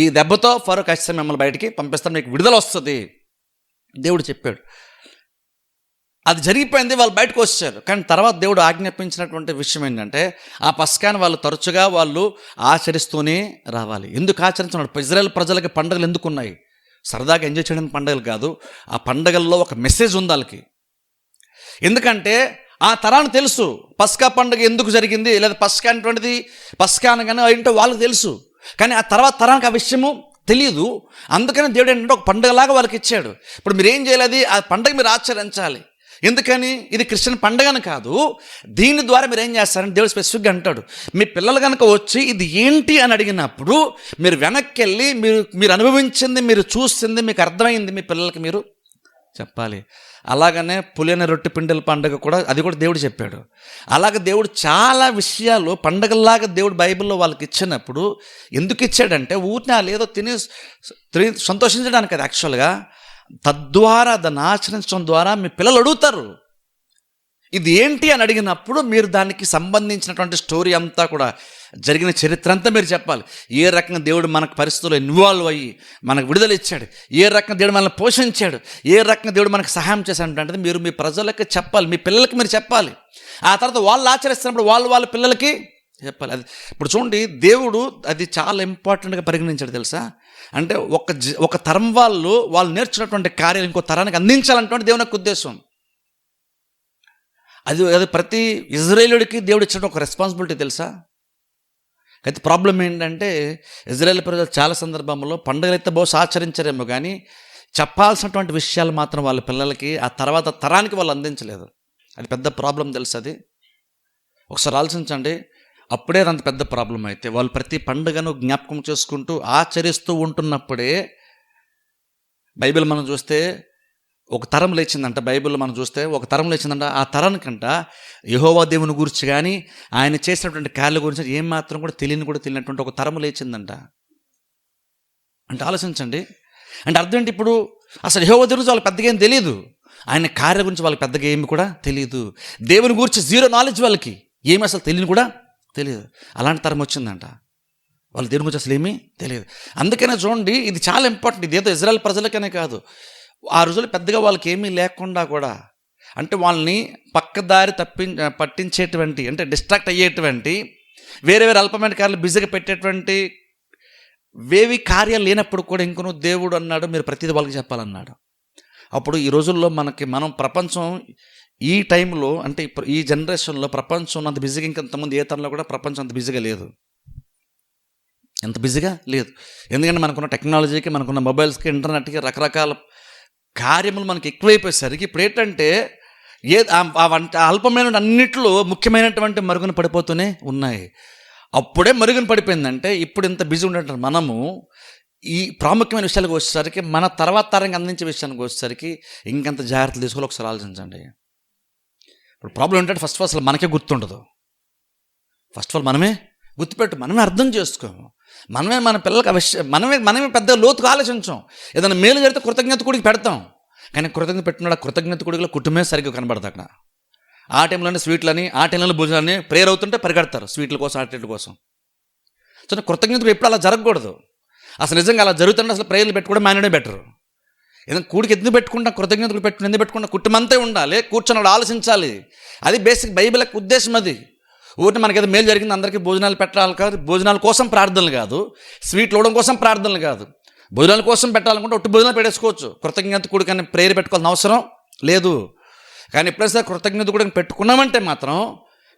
ఈ దెబ్బతో ఫరో ఖచ్చితంగా మిమ్మల్ని బయటికి పంపిస్తాను, మీకు విడుదల వస్తుంది దేవుడు చెప్పాడు. అది జరిగిపోయింది, వాళ్ళు బయటకు వచ్చారు. కానీ తర్వాత దేవుడు ఆజ్ఞాపించినటువంటి విషయం ఏంటంటే, ఆ పస్కాని వాళ్ళు తరచుగా వాళ్ళు ఆచరిస్తూనే రావాలి. ఎందుకు ఆచరించున్నాడు? ఇజ్రాయెల్ ప్రజలకి పండుగలు ఎందుకు ఉన్నాయి? సరదాగా ఎంజాయ్ చేయడానికి పండుగలు కాదు, ఆ పండుగల్లో ఒక మెసేజ్ ఉంది వాళ్ళకి. ఎందుకంటే ఆ తరానికి తెలుసు పస్కా పండుగ ఎందుకు జరిగింది, లేదా పస్కా అనేటువంటిది పస్కా అనగానే ఏంటో వాళ్ళకి తెలుసు. కానీ ఆ తర్వాత తరానికి ఆ విషయము తెలియదు. అందుకని దేవుడు ఏంటంటే ఒక పండుగలాగా వాళ్ళకి ఇచ్చాడు. ఇప్పుడు మీరు ఏం చేయాలి? ఆ పండుగ మీరు ఆచరించాలి. ఎందుకని? ఇది క్రిస్టియన్ పండుగని కాదు, దీని ద్వారా మీరు ఏం చేస్తారని దేవుడు స్పెసిఫిక్గా అంటాడు. మీ పిల్లలు కనుక వచ్చి ఇది ఏంటి అని అడిగినప్పుడు మీరు వెనక్కి వెళ్ళి మీరు అనుభవించింది, మీరు చూసింది, మీకు అర్థమైంది మీ పిల్లలకి మీరు చెప్పాలి. అలాగనే పులిన రొట్టె పిండిల పండుగ కూడా, అది కూడా దేవుడు చెప్పాడు. అలాగే దేవుడు చాలా విషయాలు పండుగల్లాగా దేవుడు బైబిల్లో వాళ్ళకి ఇచ్చినప్పుడు ఎందుకు ఇచ్చాడంటే ఊరిని లేదో తిని సంతోషించడానికి అది యాక్చువల్గా. తద్వారా దాన్ని ఆచరించడం ద్వారా మీ పిల్లలు అడుగుతారు ఇది ఏంటి అని అడిగినప్పుడు మీరు దానికి సంబంధించినటువంటి స్టోరీ అంతా కూడా, జరిగిన చరిత్ర అంతా మీరు చెప్పాలి. ఏ రకంగా దేవుడు మనకు పరిస్థితుల్లో ఇన్వాల్వ్ అయ్యి మనకు విడుదల ఇచ్చాడు, ఏ రకంగా దేవుడు మనల్ని పోషించాడు, ఏ రకంగా దేవుడు మనకు సహాయం చేశాడు అంటే మీరు మీ ప్రజలకు చెప్పాలి, మీ పిల్లలకి మీరు చెప్పాలి. ఆ తర్వాత వాళ్ళు ఆచరిస్తున్నప్పుడు వాళ్ళ పిల్లలకి చెప్పాలి. అది ఇప్పుడు చూడండి, దేవుడు అది చాలా ఇంపార్టెంట్గా పరిగణించాడు, తెలుసా? అంటే ఒక తరం వాళ్ళు నేర్చుకున్నటువంటి కార్యాలు ఇంకో తరానికి అందించాలన్నటువంటి దేవుని యొక్క ఉద్దేశం. అది ప్రతి ఇజ్రాయేలుడికి దేవుడు ఇచ్చిన ఒక రెస్పాన్సిబిలిటీ, తెలుసా? అయితే ప్రాబ్లం ఏంటంటే ఇజ్రాయేల్ ప్రజలు చాలా సందర్భంలో పండుగలు అయితే బహుశా ఆచరించారేమో కానీ చెప్పాల్సినటువంటి విషయాలు మాత్రం వాళ్ళ పిల్లలకి ఆ తర్వాత తరానికి వాళ్ళు అందించలేదు. అది పెద్ద ప్రాబ్లం, తెలుసు? అది ఒకసారి ఆలోచించండి. అప్పుడే అంత పెద్ద ప్రాబ్లం అయితే వాళ్ళు ప్రతి పండుగను జ్ఞాపకం చేసుకుంటూ ఆచరిస్తూ ఉంటున్నప్పుడే బైబిల్ మనం చూస్తే ఒక తరం లేచిందంట. బైబిల్లో మనం చూస్తే ఒక తరం లేచిందంట. ఆ తరానికంట యెహోవా దేవుని గురించి కానీ ఆయన చేసినటువంటి కార్యాల గురించి ఏమాత్రం కూడా తెలియనటువంటి ఒక తరం లేచిందంట. అంటే ఆలోచించండి. అంటే అర్థం ఏంటి? ఇప్పుడు అసలు యెహోవా దేవుని గురించి వాళ్ళకి పెద్దగా ఏం తెలియదు, ఆయన కార్యాల గురించి వాళ్ళకి పెద్దగా ఏమి కూడా తెలియదు, దేవుని గురించి జీరో నాలెడ్జ్, వాళ్ళకి ఏమి అసలు తెలియని కూడా తెలియదు. అలాంటి తరం వచ్చిందంట. వాళ్ళు దేవుని గురించి అసలు ఏమీ తెలియదు. అందుకనే చూడండి, ఇది చాలా ఇంపార్టెంట్. ఇదేదో ఇజ్రాయెల్ ప్రజలకనే కాదు, ఆ రోజులు పెద్దగా వాళ్ళకి ఏమీ లేకుండా కూడా, అంటే వాళ్ళని పక్కదారి పట్టించేటువంటి, అంటే డిస్ట్రాక్ట్ అయ్యేటువంటి, వేరే అల్పమైన కార్యాలు బిజీగా పెట్టేటువంటి వేవి కార్యాలు లేనప్పుడు కూడా ఇంకొను దేవుడు అన్నాడు మీరు ప్రతిదీ వాళ్ళకి చెప్పాలన్నాడు. అప్పుడు ఈ రోజుల్లో మనం ప్రపంచం ఈ టైంలో, అంటే ఈ జనరేషన్లో ప్రపంచం అంత బిజీగా ఇంకంతమంది ఏ తరంలో కూడా ప్రపంచం అంత బిజీగా లేదు, ఎంత బిజీగా లేదు. ఎందుకంటే మనకున్న టెక్నాలజీకి, మనకున్న మొబైల్స్కి, ఇంటర్నెట్కి రకరకాల కార్యములు మనకి ఎక్కువైపోయేసరికి ఇప్పుడు ఏంటంటే అల్పమైన అన్నిట్లో ముఖ్యమైనటువంటి మరుగున పడిపోతూనే ఉన్నాయి. అప్పుడే మరుగున పడిపోయిందంటే ఇప్పుడు ఇంత బిజీ ఉండేటువంటి మనము ఈ ప్రాముఖ్యమైన విషయాలకు వచ్చేసరికి, మన తర్వాత తరంగా అందించే విషయానికి వచ్చేసరికి ఇంకెంత జాగ్రత్తలు తీసుకోవాలి ఒకసారి ఆలోచించండి. ఇప్పుడు ప్రాబ్లం ఏంటంటే ఫస్ట్ ఆఫ్ ఆల్ అసలు మనకే గుర్తుండదు. ఫస్ట్ ఆఫ్ ఆల్ మనమే గుర్తుపెట్టు, మనమే అర్థం చేసుకోము, మనమే మన పిల్లలకి మనమే పెద్ద లోతుగా ఆలోచించాం. ఏదైనా మేలు జరిగితే కృతజ్ఞత కూడికి పెడతాం, కానీ కృతజ్ఞత పెట్టినాడు ఆ కృతజ్ఞత కూడిలో కుటుంబమే సరిగ్గా కనబడదు. అక్కడ ఆ టైంలోనే స్వీట్లని, ఆ టైంలో భోజనాలని, ప్రేయర్ అవుతుంటే పరిగెడతారు స్వీట్ల కోసం, ఆటల కోసం. సో కృతజ్ఞతలు ఎప్పుడు అలా జరగకూడదు. అసలు నిజంగా అలా జరుగుతుంటే అసలు ప్రేయర్లు పెట్టుకోవడం మానేడే బెటర్. ఏదైనా కూడికి ఎందుకు పెట్టుకుంటాం, కృతజ్ఞతలు ఎందుకు పెట్టుకుంటాం, కుటుంబం అంతే ఉండాలి, కూర్చొని ఆలోచించాలి. అది బేసిక్ బైబిల్ యొక్క ఉద్దేశం. అది ఊరిని మనకి ఏదో మేలు జరిగింది అందరికీ భోజనాలు పెట్టాలి కాదు, భోజనాల కోసం ప్రార్థనలు కాదు, స్వీట్లు ఇవ్వడం కోసం ప్రార్థనలు కాదు. భోజనాల కోసం పెట్టాలనుకుంటే ఒట్టి భోజనాలు పెట్టేసుకోవచ్చు, కృతజ్ఞత కూడికని ప్రేయర్ పెట్టుకోవాల్సిన అవసరం లేదు. కానీ ఎప్పుడైనా కృతజ్ఞత కూడా పెట్టుకున్నామంటే మాత్రం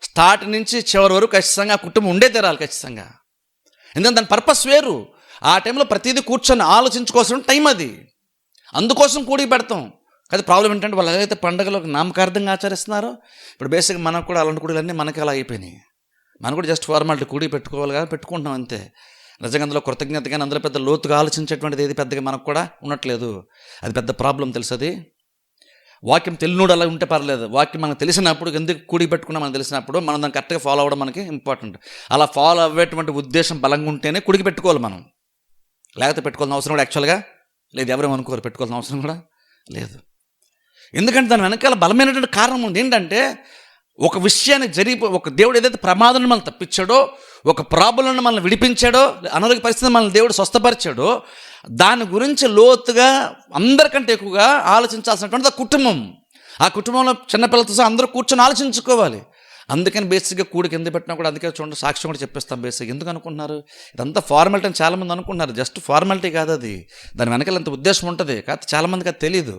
స్టార్ట్ నుంచి చివరి వరకు ఖచ్చితంగా ఆ కుటుంబం ఉండే తీరాలి ఖచ్చితంగా. ఎందుకంటే దాని పర్పస్ వేరు. ఆ టైంలో ప్రతిదీ కూర్చొని ఆలోచించుకోవాల్సిన టైం అది, అందుకోసం కూడికి పెడతాం. కానీ ప్రాబ్లం ఏంటంటే వాళ్ళు ఏదైతే పండుగలో నామకార్థంగా ఆచరిస్తున్నారో ఇప్పుడు బేసిక్గా మనకు కూడా అలాంటి కూడీలన్నీ మనకి అలా అయిపోయినాయి. మనం కూడా జస్ట్ ఫార్మాలిటీ కూడి పెట్టుకోవాలి కానీ పెట్టుకుంటున్నాం అంతే. నిజంగా అందులో కృతజ్ఞత కానీ అందులో పెద్ద లోతుగా ఆలోచించేటువంటిది ఏది పెద్దగా మనకు కూడా ఉండట్లేదు. అది పెద్ద ప్రాబ్లం తెలుసు. అది వాక్యం తెలియనోడు అలా ఉంటే పర్లేదు, వాక్యం మనకు తెలిసినప్పుడు, ఎందుకు కూడి పెట్టుకున్నా మనకు తెలిసినప్పుడు మనం దాన్ని కరెక్ట్గా ఫాలో అవ్వడం మనకి ఇంపార్టెంట్. అలా ఫాలో అవ్వేటువంటి ఉద్దేశం బలంగా ఉంటేనే కుడికి పెట్టుకోవాలి మనం, లేకపోతే పెట్టుకోవాల్సిన అవసరం కూడా యాక్చువల్గా లేదు. ఎవరేమనుకోరు, పెట్టుకోవాల్సిన అవసరం కూడా లేదు. ఎందుకంటే దాని వెనకాల బలమైనటువంటి కారణం ఉంది. ఏంటంటే ఒక విషయాన్ని ఒక దేవుడు ఏదైతే ప్రమాదాన్ని మనల్ని తప్పించాడో, ఒక ప్రాబ్లంను మనల్ని విడిపించాడో, అనారోగ్య పరిస్థితిని మనల్ని దేవుడు స్వస్థపరిచాడో, దాని గురించి లోతుగా అందరికంటే ఎక్కువగా ఆలోచించాల్సినటువంటి ఆ కుటుంబం. ఆ కుటుంబంలో చిన్నపిల్లలతో సహా అందరూ కూర్చొని ఆలోచించుకోవాలి. అందుకని బేసిక్గా కూడికి ఎందుకు పెట్టినా కూడా అందుకే చూడండి సాక్ష్యం కూడా చెప్పేస్తాం. బేసిక్ ఎందుకు అనుకుంటున్నారు, ఇదంతా ఫార్మాలిటీ అని చాలామంది అనుకుంటున్నారు. జస్ట్ ఫార్మాలిటీ కాదు అది, దాని వెనకాల ఎంత ఉద్దేశం ఉంటుంది. కాకపోతే చాలామందికి అది తెలియదు.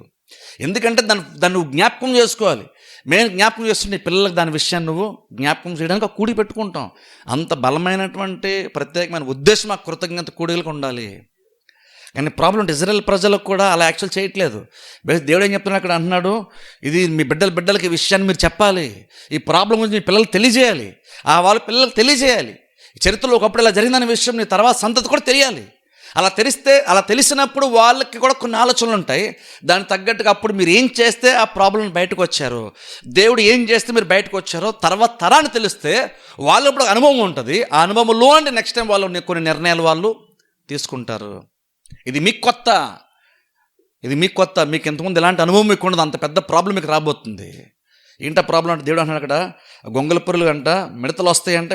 ఎందుకంటే దాన్ని నువ్వు జ్ఞాపకం చేసుకోవాలి. మేము జ్ఞాపకం చేస్తుంటే పిల్లలకు దాని విషయాన్ని నువ్వు జ్ఞాపకం చేయడానికి ఆ కూడి పెట్టుకుంటాం. అంత బలమైనటువంటి ప్రత్యేకమైన ఉద్దేశం ఆ కృతజ్ఞత కూడిలకు ఉండాలి. కానీ ప్రాబ్లం ఇజ్రాయెల్ ప్రజలకు కూడా అలా యాక్చువల్ చేయట్లేదు. దేవుడు ఏం చెప్తున్నాడు అక్కడ అంటున్నాడు, ఇది మీ బిడ్డలకి ఈ విషయాన్ని మీరు చెప్పాలి, ఈ ప్రాబ్లం గురించి మీ పిల్లలకు తెలియజేయాలి, వాళ్ళ పిల్లలకు తెలియజేయాలి. చరిత్రలో ఒకప్పుడు ఇలా జరిగిందనే విషయం నీ తర్వాత సంతతి కూడా తెలియాలి. అలా తెలిసినప్పుడు వాళ్ళకి కూడా కొన్ని ఆలోచనలు ఉంటాయి. దానికి తగ్గట్టుగా అప్పుడు మీరు ఏం చేస్తే ఆ ప్రాబ్లం బయటకు వచ్చారో, దేవుడు ఏం చేస్తే మీరు బయటకు వచ్చారో తర్వాత తరాన్ని తెలిస్తే వాళ్ళు ఇప్పుడు అనుభవం ఉంటుంది. ఆ అనుభవంలో అంటే నెక్స్ట్ టైం వాళ్ళు కొన్ని నిర్ణయాలు వాళ్ళు తీసుకుంటారు. ఇది మీకు కొత్త, మీకు ఎంతమంది ఎలాంటి అనుభవం మీకు ఉండదు, అంత పెద్ద ప్రాబ్లం మీకు రాబోతుంది. ఏంటో ప్రాబ్లం అంటే దేవుడు అంటున్నాడు అక్కడ, గొంగళ పురుగులు అంట మిడతలు వస్తాయంటే,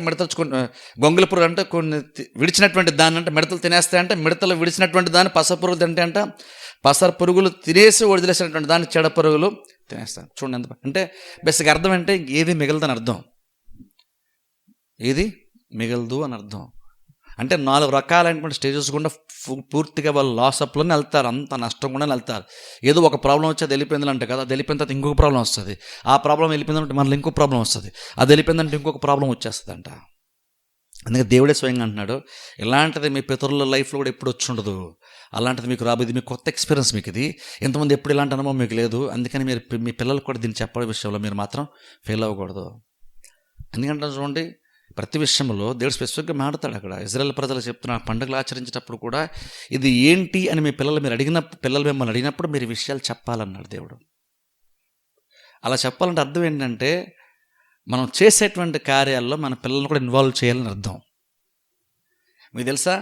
గొంగళ పురుగు అంటే కొన్ని విడిచినటువంటి దాన్ని అంటే మిడతలు తినేస్తాయంటే, మిడతలు విడిచినటువంటి దాన్ని పస పురుగులు తింటే అంట, పసర పురుగులు తినేసి వదిలేసినటువంటి దాన్ని చెడ పురుగులు తినేస్తాయి. చూడండి ఎంత అంటే బేసిక్ అర్థం అంటే ఏది మిగలదని అర్థం, ఏది మిగలదు అని అర్థం. అంటే 4 రకాలైనటువంటి స్టేజెస్ కూడా పూర్తిగా వాళ్ళు లాస్ అప్లోనే వెళ్తారు, అంత నష్టం కూడా వెళ్తారు. ఏదో ఒక ప్రాబ్లం వచ్చి అది వెళ్ళిపోయింది అంటే కదా, అది వెళ్ళిపోయిన తర్వాత ఇంకొక ప్రాబ్లం వస్తుంది, ఆ ప్రాబ్లం వెళ్ళిపోయిందంటే మళ్ళీ ఇంకొక ప్రాబ్లం వస్తుంది, అది వెళ్ళిపోయిందంటే ఇంకొక ప్రాబ్లం వచ్చేస్తుంది అంట. అందుకే దేవుడే స్వయంగా అంటున్నాడు, ఇలాంటిది మీ పితరుల లైఫ్లో కూడా ఎప్పుడు వచ్చి ఉండదు, అలాంటిది మీకు రాబోయేది, మీకు కొత్త ఎక్స్పీరియన్స్ మీకు ఇది, ఎంతమంది ఎప్పుడు ఇలాంటి అనుభవం మీకు లేదు. అందుకని మీరు మీ పిల్లలకు కూడా దీన్ని చెప్పే విషయంలో మీరు మాత్రం ఫెయిల్ అవ్వకూడదు. ఎందుకంటే చూడండి ప్రతి విషయంలో దేవుడు స్పెసిఫిక్గా మాట్లాడతాడు. అక్కడ ఇజ్రాయెల్ ప్రజలు చెప్తున్న పండుగలు ఆచరించేటప్పుడు కూడా ఇది ఏంటి అని మీ పిల్లలు మిమ్మల్ని అడిగినప్పుడు మీరు ఈ విషయాలు చెప్పాలన్నాడు దేవుడు. అలా చెప్పాలంటే అర్థం ఏంటంటే మనం చేసేటువంటి కార్యాల్లో మన పిల్లల్ని కూడా ఇన్వాల్వ్ చేయాలని అర్థం. మీకు తెలుసా,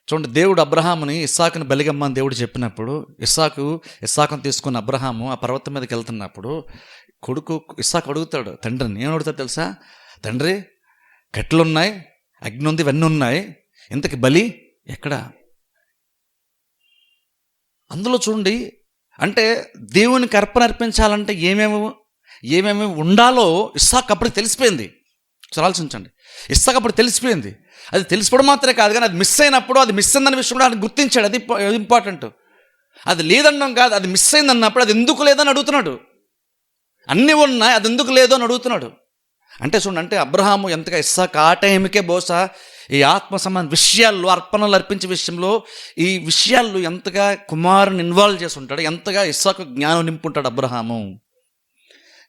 చూడండి దేవుడు అబ్రహాముని ఇస్సాకుని బలిగమ్మని దేవుడు చెప్పినప్పుడు, ఇస్సాకుని తీసుకున్న అబ్రహాము ఆ పర్వతం మీదకి వెళ్తున్నప్పుడు కొడుకు ఇస్సాకు అడుగుతాడు తండ్రిని. ఏమని అడుగుతాడు తెలుసా, తండ్రి కట్టెలున్నాయి, అగ్ని ఉంది, ఇవన్నీ ఉన్నాయి, ఇంతకి బలి ఎక్కడా? అందులో చూడండి అంటే దేవునికి అర్పణ అర్పించాలంటే ఏమేమి ఉండాలో ఇస్సాకు అప్పటికి తెలిసిపోయింది. ఆలోచించండి, ఇస్సాకు అప్పుడు తెలిసిపోయింది. అది తెలిసిపోవడం మాత్రమే కాదు, కానీ అది మిస్ అయినప్పుడు అది మిస్ అయిందన్న విషయం కూడా ఆయన గుర్తించాడు. అది ఇంపార్టెంట్. అది లేదన్నాం కాదు, అది మిస్ అయిందన్నప్పుడు అది ఎందుకు లేదని అడుగుతున్నాడు. అన్నీ ఉన్నాయి, అది ఎందుకు లేదు అని అడుగుతున్నాడు. అంటే చూడండి, అంటే అబ్రహాము ఎంతగా ఇస్సాకు ఆ టైంకే బహుశా ఈ ఆత్మ సంబంధ విషయాల్లో, అర్పణలు అర్పించే విషయంలో ఈ విషయాల్లో ఎంతగా కుమారుని ఇన్వాల్వ్ చేసి ఉంటాడు, ఎంతగా ఇస్సాకు జ్ఞానం నింపుంటాడు అబ్రహాము.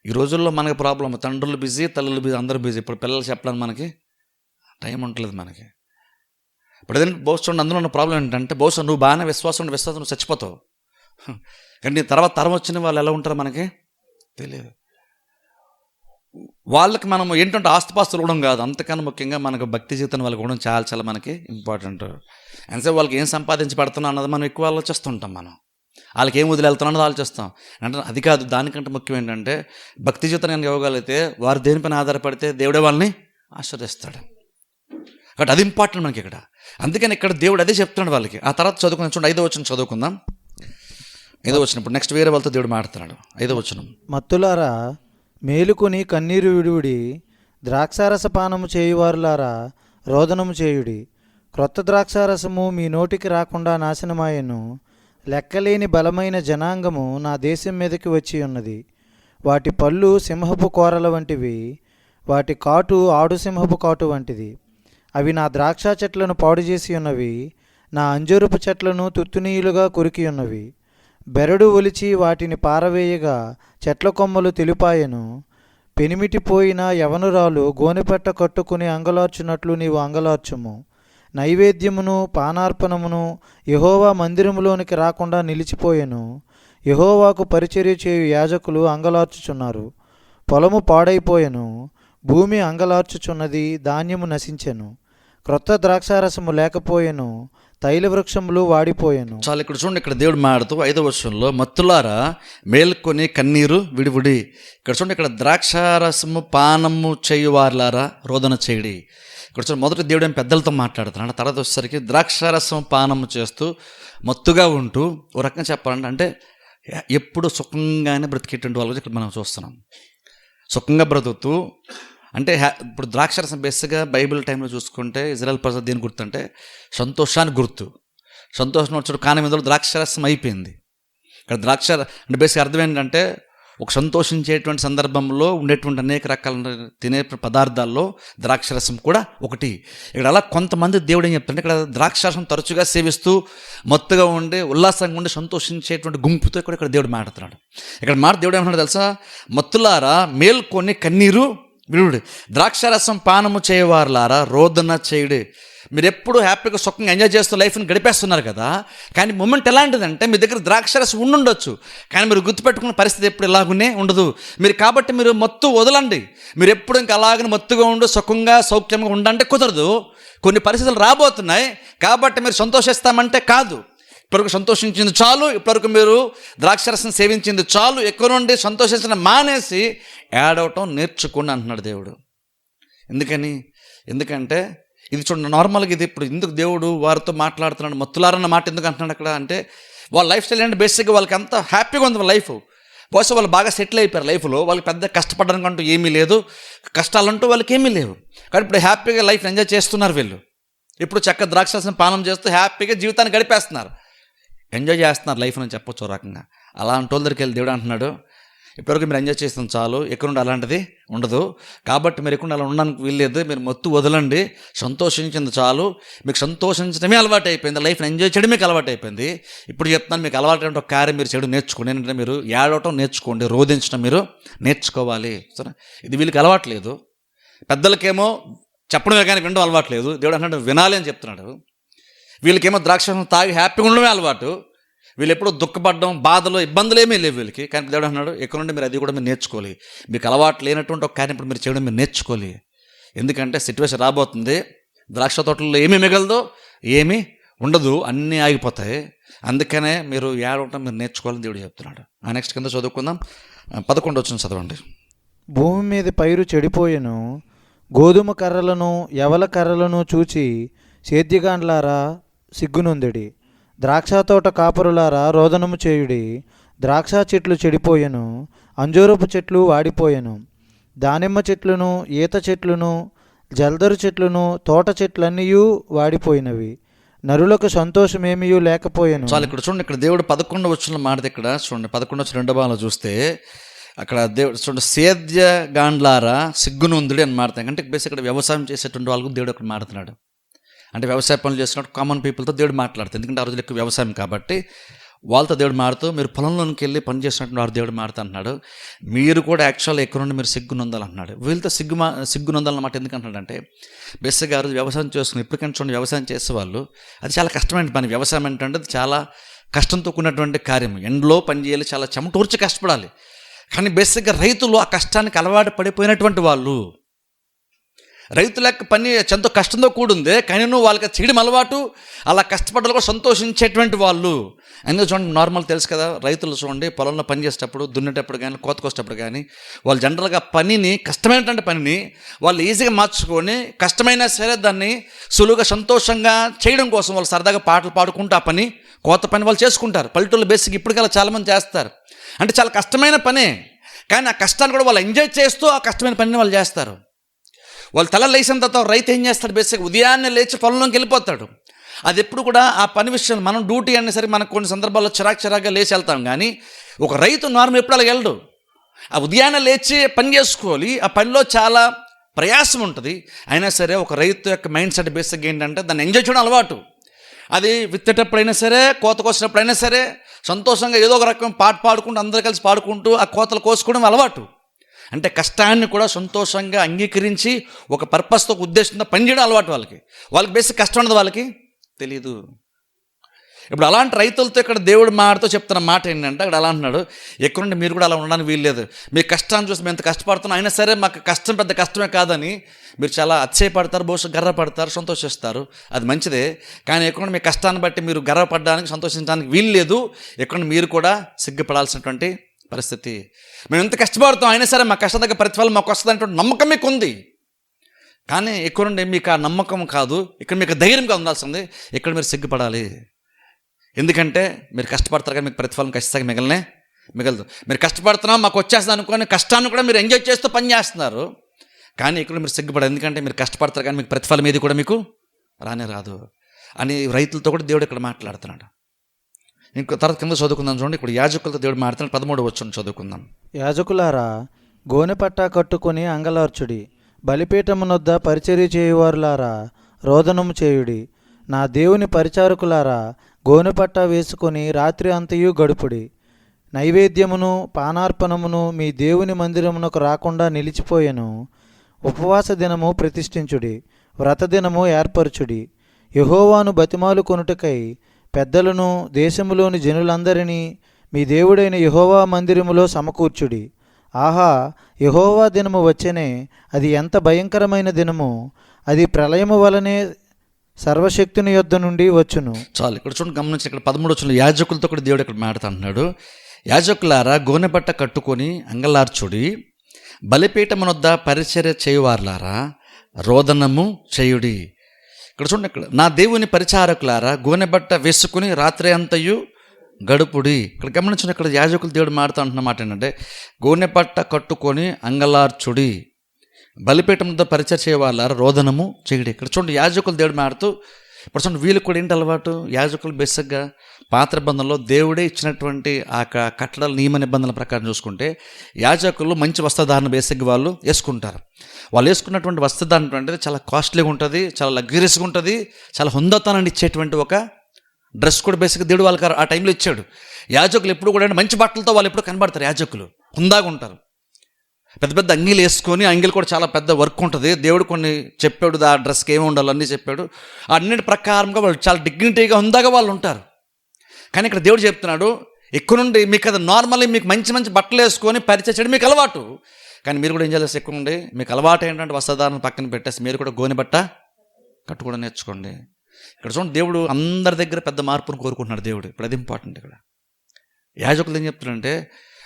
ఈ రోజుల్లో మనకి ప్రాబ్లం, తండ్రులు బిజీ, తల్లులు బిజీ, అందరూ బిజీ. ఇప్పుడు పిల్లలు చెప్పడానికి మనకి టైం ఉండలేదు మనకి. ఇప్పుడు ఏదైనా బహుశా అందులో ఉన్న ప్రాబ్లం ఏంటంటే, బహుశా నువ్వు బాగానే విశ్వాసం నువ్వు చచ్చిపోతావు, కానీ నీ తర్వాత తరం వచ్చిన వాళ్ళు ఎలా ఉంటారో మనకి తెలియదు. వాళ్ళకి మనం ఏంటంటే ఆస్తిపాస్తులు ఇవ్వడం కాదు, అంతకన్నా ముఖ్యంగా మనకు భక్తి జీవితం వాళ్ళకి ఇవ్వడం చాలా చాలా మనకి ఇంపార్టెంట్. అంతే వాళ్ళకి ఏం సంపాదించి పెడుతున్నాం అన్నది మనం ఎక్కువ ఆలోచిస్తుంటాం. మనం వాళ్ళకి ఏం వదిలేళ్తున్నాం అన్నది ఆలోచిస్తాం. అంటే అది కాదు, దానికంటే ముఖ్యం ఏంటంటే భక్తి జీవితం కనుక ఇవ్వగలిగితే వారు దేనిపైన ఆధారపడితే దేవుడే వాళ్ళని ఆశీర్వదిస్తాడు. కాబట్టి అది ఇంపార్టెంట్ మనకి ఇక్కడ. అందుకని ఇక్కడ దేవుడు అదే చెప్తున్నాడు వాళ్ళకి. ఆ తర్వాత చదువుకుని చూడండి, 5వ వచనం చదువుకుందాం. 5వ వచనం ఇప్పుడు నెక్స్ట్ వేరే వాళ్ళతో దేవుడు మాట్లాడుతున్నాడు. 5వ వచనం, మత్తులారా మేలుకొని కన్నీరు విడువుడి, ద్రాక్షారసపానము చేయువారులారా రోదనము చేయుడి. క్రొత్త ద్రాక్షారసము మీ నోటికి రాకుండా నాశనమాయెను. లెక్కలేని బలమైన జనాంగము నా దేశం మీదకి వచ్చి ఉన్నది. వాటి పళ్ళు సింహపు కోరల వంటివి, వాటి కాటు ఆడు సింహపు కాటు వంటిది. అవి నా ద్రాక్ష చెట్లను పాడు చేసి ఉన్నవి, నా అంజూరపు చెట్లను తుత్తునీయులుగా కొరికి ఉన్నవి. బెరడు ఒలిచి వాటిని పారవేయగా చెట్ల కొమ్మలు తెలిపాయెను. పెనిమిటిపోయిన యవనురాలు గోనెపెట్ట కట్టుకుని అంగలార్చున్నట్లు నీవు అంగలార్చుము. నైవేద్యమును పానార్పణమును యెహోవా మందిరములోనికి రాకుండా నిలిచిపోయెను. యెహోవాకు పరిచర్య చేయు యాజకులు అంగలార్చుచున్నారు. పొలము పాడైపోయెను, భూమి అంగలార్చుచున్నది, ధాన్యము నశించెను. క్రొత్త ద్రాక్షారసము లేకపోయెను, తైలవృక్షములు వాడిపోయెను. చాలా ఇక్కడ చూడండి, ఇక్కడ దేవుడు మాడుతూ 5వ వచనంలో మత్తులారా మేల్కొని కన్నీరు విడివిడి. ఇక్కడ చూడండి, ఇక్కడ ద్రాక్షారసము పానము చేయువారులారా రోదన చేయడి. ఇక్కడ చూడండి, మొదటి దేవుడు ఏం పెద్దలతో మాట్లాడుతున్నాడు, తర్వాత వచ్చేసరికి ద్రాక్షారసం పానము చేస్తూ మత్తుగా ఉంటూ, ఓ రకంగా చెప్పాలంటే అంటే ఎప్పుడు సుఖంగానే బ్రతికేటువంటి వాళ్ళ గురించి ఇక్కడ మనం చూస్తున్నాం. సుఖంగా బ్రతుకుతూ అంటే ఇప్పుడు ద్రాక్షరసం బేస్గా బైబిల్ టైంలో చూసుకుంటే ఇజ్రాయెల్ ప్రజలు దేని గుర్తు అంటే సంతోషానికి గుర్తు. సంతోషం వచ్చాడు కానీ ఇందులో ద్రాక్షరసం అయిపోయింది. ఇక్కడ ద్రాక్ష అంటే బేసిక్ అర్థం ఏంటంటే ఒక సంతోషించేటువంటి సందర్భంలో ఉండేటువంటి అనేక రకాల తినే పదార్థాల్లో ద్రాక్షరసం కూడా ఒకటి. ఇక్కడ అలా కొంతమంది దేవుడు ఏం చెప్తారంటే ఇక్కడ ద్రాక్షరసం తరచుగా సేవిస్తూ మత్తుగా ఉండి ఉల్లాసంగా ఉండి సంతోషించేటువంటి గుంపుతో కూడా ఇక్కడ దేవుడు మాట్లాడుతున్నాడు. ఇక్కడ దేవుడు ఏమంటున్నాడు తెలుసా, మత్తులారా మేల్కొని కన్నీరు విడుడి, ద్రాక్షరసం పానము చేయవారులారా రోదన చేయుడి. మీరు ఎప్పుడు హ్యాపీగా సుఖంగా ఎంజాయ్ చేస్తూ లైఫ్ని గడిపేస్తున్నారు కదా, కానీ మూమెంట్ ఎలాంటిదంటే మీ దగ్గర ద్రాక్షరసం ఉండుండొచ్చు కానీ మీరు గుర్తుపెట్టుకున్న పరిస్థితి ఎప్పుడు ఇలాగనే ఉండదు. మీరు కాబట్టి మీరు మత్తు వదలండి. మీరు ఎప్పుడు ఇంకా అలాగనే మత్తుగా ఉండు సుఖంగా సౌఖ్యంగా ఉండంటే కుదరదు. కొన్ని పరిస్థితులు రాబోతున్నాయి కాబట్టి మీరు సంతోషిస్తామంటే కాదు. ఇప్పటివరకు సంతోషించింది చాలు, ఇప్పటివరకు మీరు ద్రాక్షరసం సేవించింది చాలు, ఎక్కువ నుండి సంతోషించడం మానేసి ఏడవటం నేర్చుకోండి అంటున్నాడు దేవుడు. ఎందుకంటే ఇది చూడండి, నార్మల్గా ఇది ఇప్పుడు ఎందుకు దేవుడు వారితో మాట్లాడుతున్నాడు మత్తులారన్న మాట ఎందుకు అంటున్నాడు అక్కడ అంటే, వాళ్ళ లైఫ్ స్టైల్ అంటే బేసిక్గా వాళ్ళకి అంత హ్యాపీగా ఉంది వాళ్ళ లైఫ్. బహుశా వాళ్ళు బాగా సెటిల్ అయిపోయారు లైఫ్లో, వాళ్ళకి పెద్ద కష్టపడడానికి అంటూ ఏమీ లేదు, కష్టాలంటూ వాళ్ళకి ఏమీ లేవు. కానీ ఇప్పుడు హ్యాపీగా లైఫ్ ఎంజాయ్ చేస్తున్నారు వీళ్ళు. ఇప్పుడు చక్కగా ద్రాక్షరసం పానం చేస్తూ హ్యాపీగా జీవితాన్ని గడిపేస్తున్నారు, ఎంజాయ్ చేస్తున్నారు లైఫ్ అని చెప్పొచ్చు ఒక రకంగా. అలాంటి వాళ్ళ దగ్గరికి వెళ్ళి దేవుడు అంటున్నాడు, ఇప్పటివరకు మీరు ఎంజాయ్ చేస్తుంది చాలు, ఎక్కడ నుండి అలాంటిది ఉండదు, కాబట్టి మీరు ఎక్కడ అలా ఉండడానికి వీల్లేదు, మీరు మత్తు వదలండి, సంతోషించింది చాలు. మీకు సంతోషించడమే అలవాటు అయిపోయింది, లైఫ్ని ఎంజాయ్ చేయడం మీకు అలవాటు అయిపోయింది. ఇప్పుడు చెప్తున్నాను, మీకు అలవాటు ఒక కార్యం మీరు చేయడం నేర్చుకోండి. ఏంటంటే మీరు ఏడవటం నేర్చుకోండి, రోధించడం మీరు నేర్చుకోవాలి. సరే, ఇది వీళ్ళకి అలవాట్లేదు. పెద్దలకేమో చెప్పడమే కానీ వినడం అలవాట్లేదు. దేవుడు అంటున్నాడు వినాలి అని చెప్తున్నాడు. వీళ్ళకేమో ద్రాక్షరసం తాగి హ్యాపీగా ఉండడమే అలవాటు. వీళ్ళు ఎప్పుడూ దుఃఖపడడం బాధలు ఇబ్బందులు ఏమీ లేవు వీళ్ళకి. కానీ దేవుడు అన్నాడు ఎక్కడ నుండి మీరు అది కూడా మీరు నేర్చుకోవాలి. మీకు అలవాటు లేనటువంటి ఒక కార్యం ఇప్పుడు మీరు చేయడం మీరు నేర్చుకోవాలి. ఎందుకంటే సిచ్యువేషన్ రాబోతుంది, ద్రాక్ష తోటల్లో ఏమీ మిగలదు, ఏమీ ఉండదు, అన్నీ ఆగిపోతాయి. అందుకనే మీరు ఏడవటం మీరు నేర్చుకోవాలని దేవుడు చెప్తున్నాడు. నెక్స్ట్ కింద చదువుకుందాం, 11 వచ్చిన చదవండి. భూమి మీద పైరు చెడిపోయెను, గోధుమ కర్రలను యవల కర్రలను చూచి సేద్యగాండ్లారా సిగ్గునొందిడి. ద్రాక్ష తోట కాపరులారా రోదనము చేయుడి. ద్రాక్ష చెట్లు చెడిపోయెను, అంజూరపు చెట్లు వాడిపోయెను, దానిమ్మ చెట్లును ఈత చెట్లును జల్దరు చెట్లును తోట చెట్లన్నీయూ వాడిపోయినవి. నరులకు సంతోషమేమీ లేకపోయెను. చాలు ఇక్కడ చూడండి, ఇక్కడ దేవుడు 11 వచ్చిన మాట ఇక్కడ చూడండి, 11 వచ్చిన 2 భాగంలో చూస్తే అక్కడ దేవుడు చూడండి సేద్య గాండ్లారా సిగ్గునొందుడి అని మాడతాం. అంటే బేసిక్ ఇక్కడ వ్యవసాయం చేసేటువంటి వాళ్ళకు దేవుడు అక్కడ మాడుతున్నాడు. అంటే వ్యవసాయ పనులు చేసినట్టు కామన్ పీపుల్తో దేవుడు మాట్లాడుతాడు. ఎందుకంటే ఆ రోజులు ఎక్కువ వ్యవసాయం కాబట్టి వాళ్ళతో దేవుడు మారుతూ మీరు పొలంలోనికి వెళ్ళి పని చేసినట్టు వారు దేవుడు మారుతా అంటున్నాడు. మీరు కూడా యాక్చువల్గా ఎక్కడ నుండి మీరు సిగ్గునొందాలంటున్నాడు. వీళ్ళతో సిగ్గునొందాలన్నమాట ఎందుకంటాడంటే బెస్స గారు వ్యవసాయం చేసుకుని ఇప్పటికంటే చూడండి, వ్యవసాయం చేసేవాళ్ళు అది చాలా కష్టమైన పని. వ్యవసాయం ఏంటంటే అది చాలా కష్టంతో కూడినటువంటి కార్యం. ఎండలో పని చేయాలి, చాలా చెమటూర్చి కష్టపడాలి. కానీ బేసిక్గా రైతులు ఆ కష్టానికి అలవాటు పడిపోయినటువంటి వాళ్ళు. రైతుల యొక్క పని ఎంతో కష్టంతో కూడిందే, కానీ వాళ్ళకి చేయడం అలవాటు, అలా కష్టపడ్డలు కూడా సంతోషించేటువంటి వాళ్ళు. అందుకే చూడండి, నార్మల్ తెలుసు కదా, రైతులు చూడండి పొలంలో పని చేసేటప్పుడు, దున్నేటప్పుడు కానీ, కోతకొచ్చేటప్పుడు కానీ వాళ్ళు జనరల్గా పనిని, కష్టమైనటువంటి పనిని వాళ్ళు ఈజీగా మార్చుకొని కష్టమైనా సరే దాన్ని సులువుగా సంతోషంగా చేయడం కోసం వాళ్ళు సరదాగా పాటలు పాడుకుంటూ ఆ పని, కోత పని వాళ్ళు చేసుకుంటారు. పల్లెటూళ్ళు బేసిక్ ఇప్పటికల్లా చాలామంది చేస్తారు. అంటే చాలా కష్టమైన పనే, కానీ ఆ కష్టాన్ని కూడా వాళ్ళు ఎంజాయ్ చేస్తూ ఆ కష్టమైన పనిని వాళ్ళు చేస్తారు. వాళ్ళు తల లేచిన తర్వాత రైతు ఏం చేస్తాడు, బేసిక్ ఉదయాన్నే లేచి పొలంలోకి వెళ్ళిపోతాడు. అది ఎప్పుడు కూడా ఆ పని విషయం, మనం డ్యూటీ అనే సరే మనకు కొన్ని సందర్భాల్లో చిరాగ్గా లేచి వెళ్తాం, కానీ ఒక రైతు నార్మల్ ఎప్పుడు అలా వెళ్ళడు. ఆ ఉదయాన్నే లేచి పని చేసుకోవాలి, ఆ పనిలో చాలా ప్రయాసం ఉంటుంది. అయినా సరే ఒక రైతు యొక్క మైండ్ సెట్ బేసిక్ ఏంటంటే దాన్ని ఎంజాయ్ చేయడం అలవాటు. అది విత్తేటప్పుడైనా సరే, కోతకు వచ్చినప్పుడైనా సరే సంతోషంగా ఏదో ఒక రకం పాట పాడుకుంటూ అందరూ కలిసి పాడుకుంటూ ఆ కోతలు కోసుకోవడం అలవాటు. అంటే కష్టాన్ని కూడా సంతోషంగా అంగీకరించి ఒక పర్పస్తో, ఒక ఉద్దేశంతో పనిచేయడం అలవాటు వాళ్ళకి. బేసిక్ కష్టం ఉండదు, వాళ్ళకి తెలీదు. ఇప్పుడు అలాంటి రైతులతో ఇక్కడ దేవుడు మాటతో చెప్తున్న మాట ఏంటంటే, అక్కడ అలా అంటున్నాడు, ఎక్కడుండి మీరు కూడా అలా ఉండడానికి వీల్లేదు. మీ కష్టాన్ని చూసి మేము ఎంత కష్టపడుతున్నాం, అయినా సరే మాకు కష్టం పెద్ద కష్టమే కాదని మీరు చాలా అతిశయపడతారు, బహుశా గర్వపడతారు, సంతోషిస్తారు. అది మంచిదే, కానీ ఎక్కడ మీ కష్టాన్ని బట్టి మీరు గర్వపడడానికి, సంతోషించడానికి వీల్లేదు. ఎక్కడ మీరు కూడా సిగ్గుపడాల్సినటువంటి పరిస్థితి. మేము ఎంత కష్టపడతాం, అయినా సరే మా కష్టం దగ్గర ప్రతిఫలం మాకు వస్తుంది అంటే నమ్మకం మీకు ఉంది. కానీ ఇక్కడ నుండి మీకు ఆ నమ్మకం కాదు, ఇక్కడ మీకు ధైర్యంగా ఉండాల్సింది. ఇక్కడ మీరు సిగ్గుపడాలి. ఎందుకంటే మీరు కష్టపడతారు కానీ మీకు ప్రతిఫలం ఖచ్చితంగా మిగలదు. మీరు కష్టపడుతున్నాం మాకు వచ్చేస్తుంది అనుకోని కష్టాన్ని కూడా మీరు ఎంజాయ్ చేస్తూ పని చేస్తున్నారు, కానీ ఇక్కడ మీరు సిగ్గుపడాలి. ఎందుకంటే మీరు కష్టపడతారు కానీ మీకు ప్రతిఫలం ఏది కూడా మీకు రాదు అని రైతులతో కూడా దేవుడు ఇక్కడ మాట్లాడుతున్నాడు. ఇంకో తర్వాత కింద చదువుకుందాం చూడండి. ఇప్పుడు యాజకులతో దేవుడు మాట్లాడుతున్నాడు. 13వ వచనం చదువుకుందాం. యాజకులారా, గోనె పట్టా కట్టుకొని అంగలార్చుడి, బలిపీఠమునొద్ద పరిచర్య చేయువారులారా రోదనము చేయుడి. నా దేవుని పరిచారకులారా, గోనె పట్టా వేసుకొని రాత్రి అంతయు గడుపుడి. నైవేద్యమును పానార్పణమును మీ దేవుని మందిరమునకు రాకుండా నిలిచిపోయెను. ఉపవాస దినము ప్రతిష్ఠించుడి, వ్రతదినము ఏర్పరచుడి. యెహోవాను బతిమాలు కొనుటకై పెద్దలను దేశములోని జనులందరినీ మీ దేవుడైన యెహోవా మందిరములో సమకూర్చుడి. ఆహా, యెహోవా దినము వచ్చెనే, అది ఎంత భయంకరమైన దినము! అది ప్రళయము వలనే సర్వశక్తుని యొద్ద నుండి వచ్చును. చాలు, ఇక్కడ చూడండి, గమనించి ఇక్కడ 13వ వచనంలో యాజకులతో కూడా దేవుడు ఇక్కడ మాట్లాడుతున్నాడు. యాజకులారా, గోనెపట్ట కట్టుకొని అంగలార్చుడి, బలిపీఠమునొద్ద పరిచర్య చేయువారులారా రోదనము చేయుడి. ఇక్కడ చూడండి, ఇక్కడ నా దేవుని పరిచారకులారా గోనెబట్ట వేసుకుని రాత్రి అంతయు గడుపుడి. ఇక్కడ గమనించిన, ఇక్కడ యాజకులు దేవుడు మాడుతూ అంటున్న మాట ఏంటంటే, గోనెపట్ట కట్టుకొని అంగలార్చుడి, బలిపీఠంతో పరిచయం చేయవాళ్ళారా రోదనము చేయుడి. ఇక్కడ చూడండి, యాజకులు దేవుడు మాడుతూ ఇప్పుడు చూడండి, వీళ్ళకి కూడా ఏంటి అలవాటు, యాజకులు బేసిక్గా పాత నిబంధనలో దేవుడే ఇచ్చినటువంటి ఆ కట్టడల నియమ నిబంధనల ప్రకారం చూసుకుంటే యాజకులు మంచి వస్త్రధారణ బేసిక్గా వాళ్ళు వేసుకుంటారు. వాళ్ళు వేసుకున్నటువంటి వస్త్రధారణ అంటే చాలా కాస్ట్లీగా ఉంటుంది, చాలా లగ్జరీస్గా ఉంటుంది, చాలా హుందాతనాన్ని ఇచ్చేటువంటి ఒక డ్రెస్ కూడా బేసిక్గా దేవుడు వాళ్ళకి ఆ టైంలో ఇచ్చాడు. యాజకులు ఎప్పుడు కూడా మంచి బట్టలతో వాళ్ళు ఎప్పుడు కనబడతారు. యాజకులు హుందాగా ఉంటారు, పెద్ద పెద్ద అంగీలు వేసుకొని, అంగీలు కూడా చాలా పెద్ద వర్క్ ఉంటుంది. దేవుడు కొన్ని చెప్పాడు, ఆ డ్రెస్కి ఏమి ఉండాలో అన్నీ చెప్పాడు. అన్నిటి ప్రకారంగా వాళ్ళు చాలా డిగ్నిటీగా హుందాగా వాళ్ళు ఉంటారు. కానీ ఇక్కడ దేవుడు చెప్తున్నాడు, ఎక్కువ నుండి మీకు అది నార్మల్లీ మీకు మంచి మంచి బట్టలు వేసుకొని పరిచయం చేయడం మీకు అలవాటు, కానీ మీరు కూడా ఏం చేయాలి, ఎక్కువ నుండి మీకు అలవాటు ఏంటంటే వస్త్రధారణ పక్కన పెట్టేసి మీరు కూడా గోనె బట్ట కట్టుకోవడం నేర్చుకోండి. ఇక్కడ చూడండి, దేవుడు అందరి దగ్గర పెద్ద మార్పును కోరుకుంటున్నాడు దేవుడు. ఇప్పుడు అది ఇంపార్టెంట్. ఇక్కడ యాజకులు ఏం చెప్తున్నారంటే,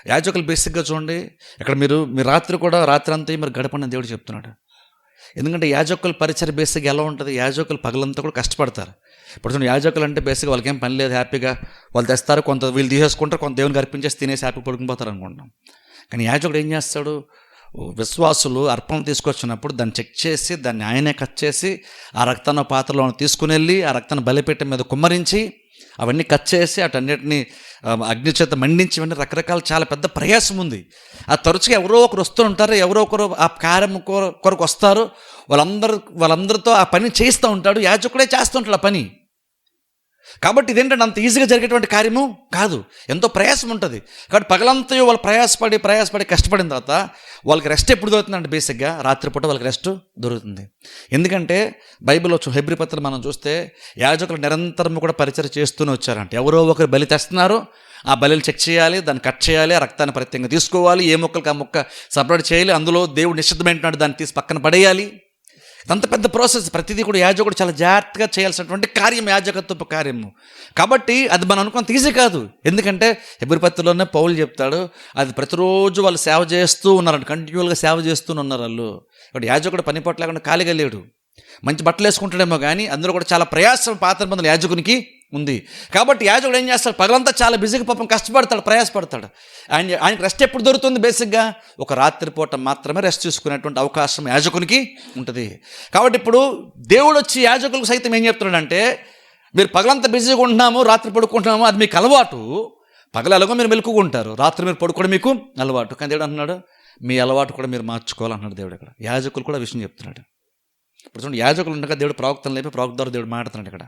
యాజకులు బేసిక్గా చూడండి, ఇక్కడ మీరు రాత్రి కూడా రాత్రి అంతా మీరు గడపండి దేవుడు చెప్తున్నాడు. ఎందుకంటే యాజకుల పరిచయం బేసిక్గా ఎలా ఉంటుంది, యాజకులు పగలంతా కూడా కష్టపడతారు. ఇప్పుడు చూడండి, యాజకులు అంటే బేసిక్గా వాళ్ళకి ఏం పని లేదు, హ్యాపీగా వాళ్ళు తెస్తారు, కొంత వీళ్ళు తీసేసుకుంటారు, కొంత దేవునికి అర్పించేసి తినేసి హ్యాపీ పడుకుపోతారు అనుకుంటాం. కానీ యాజకుడు ఏం చేస్తాడు, విశ్వాసులు అర్పణ తీసుకొచ్చినప్పుడు దాన్ని చెక్ చేసి దాన్ని ఆయనే కట్ చేసి ఆ రక్తాన్ని పాత్రలో తీసుకుని వెళ్ళి ఆ రక్తాన్ని బలిపీఠం మీద కుమ్మరించి అవన్నీ కట్ చేసి అటన్నిటిని అగ్ని చేత మండించి ఇవన్నీ రకరకాల చాలా పెద్ద ప్రయాసం ఉంది. ఆ తరచుగా ఎవరో ఒకరు వస్తూ ఉంటారు, ఎవరో ఒకరు ఆ కార్యం కొరకు వస్తారు, వాళ్ళందరితో ఆ పని చేస్తూ ఉంటాడు. యాజకుడే చేస్తూ ఉంటాడు ఆ పని. కాబట్టి ఇదేంటంటే అంత ఈజీగా జరిగేటువంటి కార్యము కాదు, ఎంతో ప్రయాసం ఉంటుంది. కాబట్టి పగలంతా వాళ్ళు ప్రయాసపడి కష్టపడిన తర్వాత వాళ్ళకి రెస్ట్ ఎప్పుడు దొరుకుతుందంటే బేసిక్గా రాత్రిపూట వాళ్ళకి రెస్ట్ దొరుకుతుంది. ఎందుకంటే బైబిల్లో హెబ్రీ పత్రిక మనం చూస్తే యాజకులు నిరంతరం కూడా పరిచయం చేస్తూనే వచ్చారంట. ఎవరో ఒకరు బలి తెస్తున్నారు, ఆ బలిని చెక్ చేయాలి, దాన్ని కట్ చేయాలి, ఆ రక్తాన్ని ప్రత్యేకంగా తీసుకోవాలి, ఏ మొక్కలకు ఆ మొక్క సపరేట్ చేయాలి, అందులో దేవుడు నిషిద్ధమైనటువంటి దాన్ని తీసి పక్కన పడేయాలి. అంత పెద్ద ప్రాసెస్. ప్రతిదీ కూడా యాజకుడు చాలా జాగ్రత్తగా చేయాల్సినటువంటి కార్యం, యాజకత్వపు కార్యము. కాబట్టి అది మనం అనుకున్నంత ఈజీ కాదు. ఎందుకంటే హెబ్రీ పత్రికలోనే పౌలు చెప్తాడు, అది ప్రతిరోజు వాళ్ళు సేవ చేస్తూ ఉన్నారంట, కంటిన్యూల్గా సేవ చేస్తూ ఉన్నారు వాళ్ళు. ఇప్పుడు యాజకుడు పని పట్ల లేకుండా ఖాళీగా లేడు. మంచి బట్టలు వేసుకుంటాడేమో కానీ అందులో కూడా చాలా ప్రయాసం పాత నిబంధనల యాజకునికి ఉంది. కాబట్టి యాజకుడు ఏం చేస్తాడు, పగలంతా చాలా బిజీగా పాపం కష్టపడతాడు, ప్రయాసపడతాడు. ఆయనకి రెస్ట్ ఎప్పుడు దొరుకుతుంది? బేసిక్గా ఒక రాత్రిపూట మాత్రమే రెస్ట్ తీసుకునేటువంటి అవకాశం యాజకునికి ఉంటుంది. కాబట్టి ఇప్పుడు దేవుడు వచ్చి యాజకులకు సైతం ఏం చెప్తున్నాడంటే, మీరు పగలంతా బిజీగా ఉంటున్నాము, రాత్రి పడుకుంటున్నాము, అది మీకు అలవాటు. పగలు ఎలాగో మీరు మెలుకుకుంటారు, రాత్రి మీరు పడుకోవడం మీకు అలవాటు. కానీ దేవుడు అంటున్నాడు, మీ అలవాటు కూడా మీరు మార్చుకోవాలన్నాడు దేవుడు. ఇక్కడ యాజకులు కూడా విషయం చెప్తున్నాడు. ఇప్పుడు చూడండి, యాజకులు ఉండగా దేవుడు ప్రవక్తలు లేపి ప్రవక్త ద్వారా దేవుడు మాట్లాడుతున్నాడు. ఇక్కడ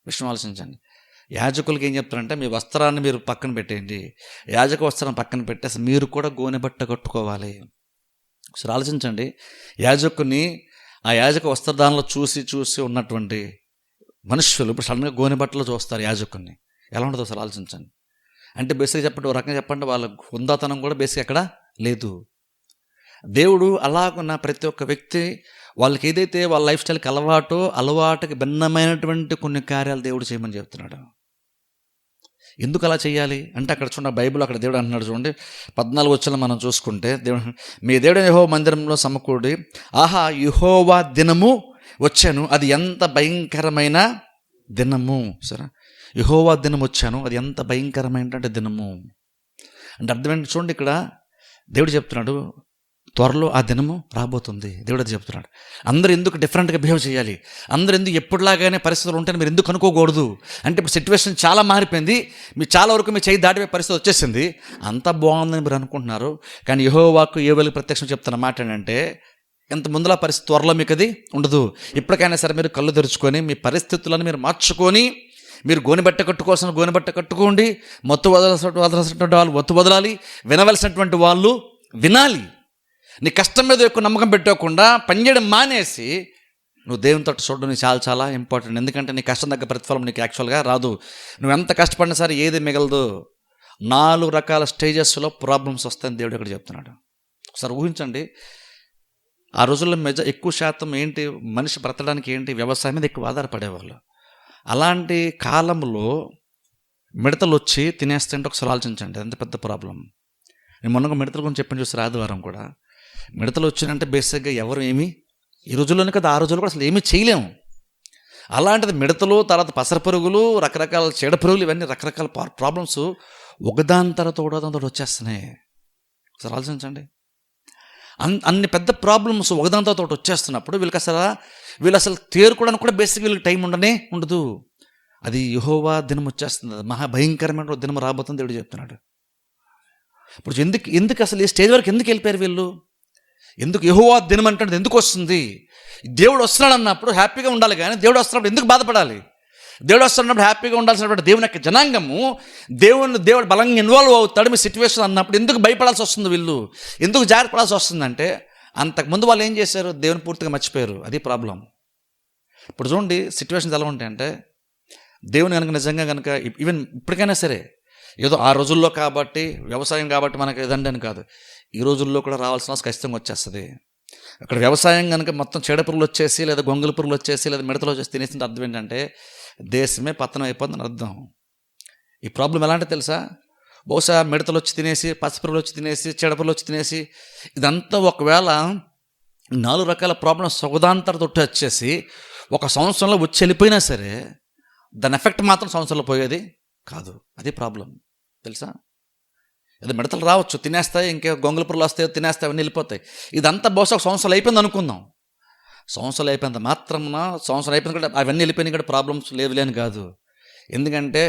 విషయం ఆలోచించండి. యాజకులకి ఏం చెప్తారంటే, మీ వస్త్రాన్ని మీరు పక్కన పెట్టేయండి, యాజక వస్త్రాన్ని పక్కన పెట్టేసి మీరు కూడా గోనె బట్ట కట్టుకోవాలి. ఒకసారి ఆలోచించండి, యాజకుని ఆ యాజక వస్త్రదానంలో చూసి ఉన్నటువంటి మనుషులు ఇప్పుడు సడన్గా గోనె బట్టలో చూస్తారు యాజకుని. ఎలా ఉంటుందో ఒకసారి ఆలోచించండి. అంటే బేసిక్గా చెప్పండి, ఒక రకంగా చెప్పండి, వాళ్ళ హుందాతనం కూడా బేసిక్ ఎక్కడ లేదు. దేవుడు అలాగున్న ప్రతి ఒక్క వ్యక్తి వాళ్ళకి ఏదైతే వాళ్ళ లైఫ్ స్టైల్కి అలవాటుకి భిన్నమైనటువంటి కొన్ని కార్యాలు దేవుడు చేయమని చెప్తున్నాడు. ఎందుకు అలా చేయాలి అంటే, అక్కడ చూడండి బైబిల్ అక్కడ దేవుడు అంటున్నాడు. చూడండి 14 వచనం మనం చూసుకుంటే, దేవుడు మీ దేవుడు యెహోవా మందిరంలో సమకూడి, ఆహా యెహోవా దినము వచ్చాను, అది ఎంత భయంకరమైన దినము. సరే, యెహోవా దినం వచ్చాను, అది ఎంత భయంకరమైనటువంటి దినము అంటే అర్థం ఏంటి చూడండి. ఇక్కడ దేవుడు చెప్తున్నాడు, త్వరలో ఆ దినము రాబోతుంది. దేవుడు అది చెప్తున్నాడు. అందరూ ఎందుకు డిఫరెంట్గా బిహేవ్ చేయాలి, అందరూ ఎందుకు ఎప్పుడులాగానే పరిస్థితులు ఉంటే మీరు ఎందుకు అనుకోకూడదు అంటే, ఇప్పుడు సిచ్యువేషన్ చాలా మారిపోయింది, మీరు చాలా వరకు మీ చేయి దాటిపోయే పరిస్థితి వచ్చేసింది, అంతా బాగుందని మీరు అనుకుంటున్నారు. కానీ యెహోవాకు యోవేలుకు ప్రత్యక్షం చెప్తున్న మాట ఏంటంటే, ఇంత ముందులా పరిస్థితి త్వరలో మీకు అది ఉండదు. ఇప్పటికైనా సరే మీరు కళ్ళు తెరుచుకొని మీ పరిస్థితులను మీరు మార్చుకొని, మీరు గోనెబట్ట కట్టుకోవాల్సిన గోనెబట్ట కట్టుకోండి, మత్తు వదలాల్సినటువంటి వాళ్ళు మత్తు వదలాలి, వినవలసినటువంటి వాళ్ళు వినాలి. నీ కష్టం మీద ఎక్కువ నమ్మకం పెట్టకుండా పనిచేయడం మానేసి నువ్వు దేవుని తట్టు చూడడం నీకు చాలా చాలా ఇంపార్టెంట్. ఎందుకంటే నీ కష్టం దగ్గర ప్రతిఫలం నీకు యాక్చువల్గా రాదు. నువ్వు ఎంత కష్టపడినా సరే ఏది మిగలదు. 4 రకాల స్టేజెస్లో ప్రాబ్లమ్స్ వస్తాయని దేవుడు ఇక్కడ చెప్తున్నాడు. ఒకసారి ఊహించండి, ఆ రోజుల్లో ఎక్కువ శాతం ఏంటి, మనిషి బ్రతకడానికి ఏంటి, వ్యవసాయం మీద ఎక్కువ ఆధారపడేవాళ్ళు. అలాంటి కాలంలో మిడతలు వచ్చి తినేస్తుంటే ఒకసారి ఆలోచించండి, ఎంత పెద్ద ప్రాబ్లం. నేను మొన్నగా మిడతల గురించి చెప్పని చూస్తారు ఆదివారం కూడా. మిడతలు వచ్చినంటే బేసిక్గా ఎవరు ఏమీ ఈ రోజుల్లోనే కదా, ఆ రోజుల్లో కూడా అసలు ఏమీ చేయలేము. అలాంటిది మిడతలు, తర్వాత పసర పురుగులు, రకరకాల చీడ పురుగులు, ఇవన్నీ రకరకాల ప్రాబ్లమ్స్ ఒకదాని తర్వాత ఒకదాని వచ్చేస్తున్నాయి. ఒకసారి ఆలోచించండి, అన్ని పెద్ద ప్రాబ్లమ్స్ ఒకదాని తర్వాత ఒకటి వచ్చేస్తున్నప్పుడు వీళ్ళు అసలు తేరుకోవడానికి కూడా బేసిక్ వీళ్ళకి టైం ఉండదు. అది యెహోవా దినం వచ్చేస్తుంది, మహాభయంకరమైన దినం రాబోతుంది దేవుడు చెప్తున్నాడు. ఇప్పుడు ఎందుకు అసలు ఈ స్టేజ్ వరకు ఎందుకు వెళ్ళిపోయారు వీళ్ళు? ఎందుకు యెహోవా దినం అంటే ఎందుకు వస్తుంది? దేవుడు వస్తున్నాడు అన్నప్పుడు హ్యాపీగా ఉండాలి, కానీ దేవుడు వస్తున్నప్పుడు ఎందుకు బాధపడాలి? దేవుడు వస్తున్నప్పుడు హ్యాపీగా ఉండాల్సినటువంటి దేవుని యొక్క జనాంగము దేవుడు బలంగా ఇన్వాల్వ్ అవుతాడు మీ సిచ్యువేషన్ అన్నప్పుడు ఎందుకు భయపడాల్సి వస్తుంది? వీళ్ళు ఎందుకు జాగ్రత్తపడాల్సి వస్తుందంటే, అంతకుముందు వాళ్ళు ఏం చేశారు, దేవుని పూర్తిగా మర్చిపోయారు. అది ప్రాబ్లం. ఇప్పుడు చూడండి సిచ్యువేషన్స్ ఎలా ఉంటాయంటే, దేవుని కనుక నిజంగా కనుక ఈవెన్ ఇప్పటికైనా సరే, ఏదో ఆ రోజుల్లో కాబట్టి వ్యవసాయం కాబట్టి మనకి ఏదండి అని కాదు, ఈ రోజుల్లో కూడా రావాల్సిన ఖచ్చితంగా వచ్చేస్తుంది. అక్కడ వ్యవసాయం కనుక మొత్తం చీడ పురుగులు వచ్చేసి, లేదా గొంగళి పురుగులు వచ్చేసి, లేదా మిడతలు వచ్చేసి తినేసిన అర్థం ఏంటంటే దేశమే పతనం అయిపోతుందని అర్థం. ఈ ప్రాబ్లం ఎలాంటి తెలుసా? బహుశా మిడతలు వచ్చి తినేసి, పసిపురుగులు వచ్చి తినేసి, చీడ పురుగులు వచ్చి తినేసి, ఇదంతా ఒకవేళ 4 రకాల ప్రాబ్లమ్స్ ఒకదాంతరతో వచ్చేసి ఒక సంవత్సరంలో వచ్చి వెళ్ళిపోయినా సరే దాని ఎఫెక్ట్ మాత్రం సంవత్సరంలో పోయేది కాదు. అది ప్రాబ్లం తెలుసా? ఏదో మిడతలు రావచ్చు, తినేస్తాయి, ఇంకే గొంగళి పురుగులు వస్తాయి, తినేస్తాయి, అవన్నీ వెళ్ళిపోతాయి. ఇదంతా బహుశా ఒక సంవత్సరాలు అయిపోయింది అనుకుందాం. సంవత్సరాలు అయిపోయినంత మాత్రమున సంవత్సరం అయిపోయింది కూడా అవన్నీ వెళ్ళిపోయినాయి కూడా ప్రాబ్లమ్స్ లేని కాదు. ఎందుకంటే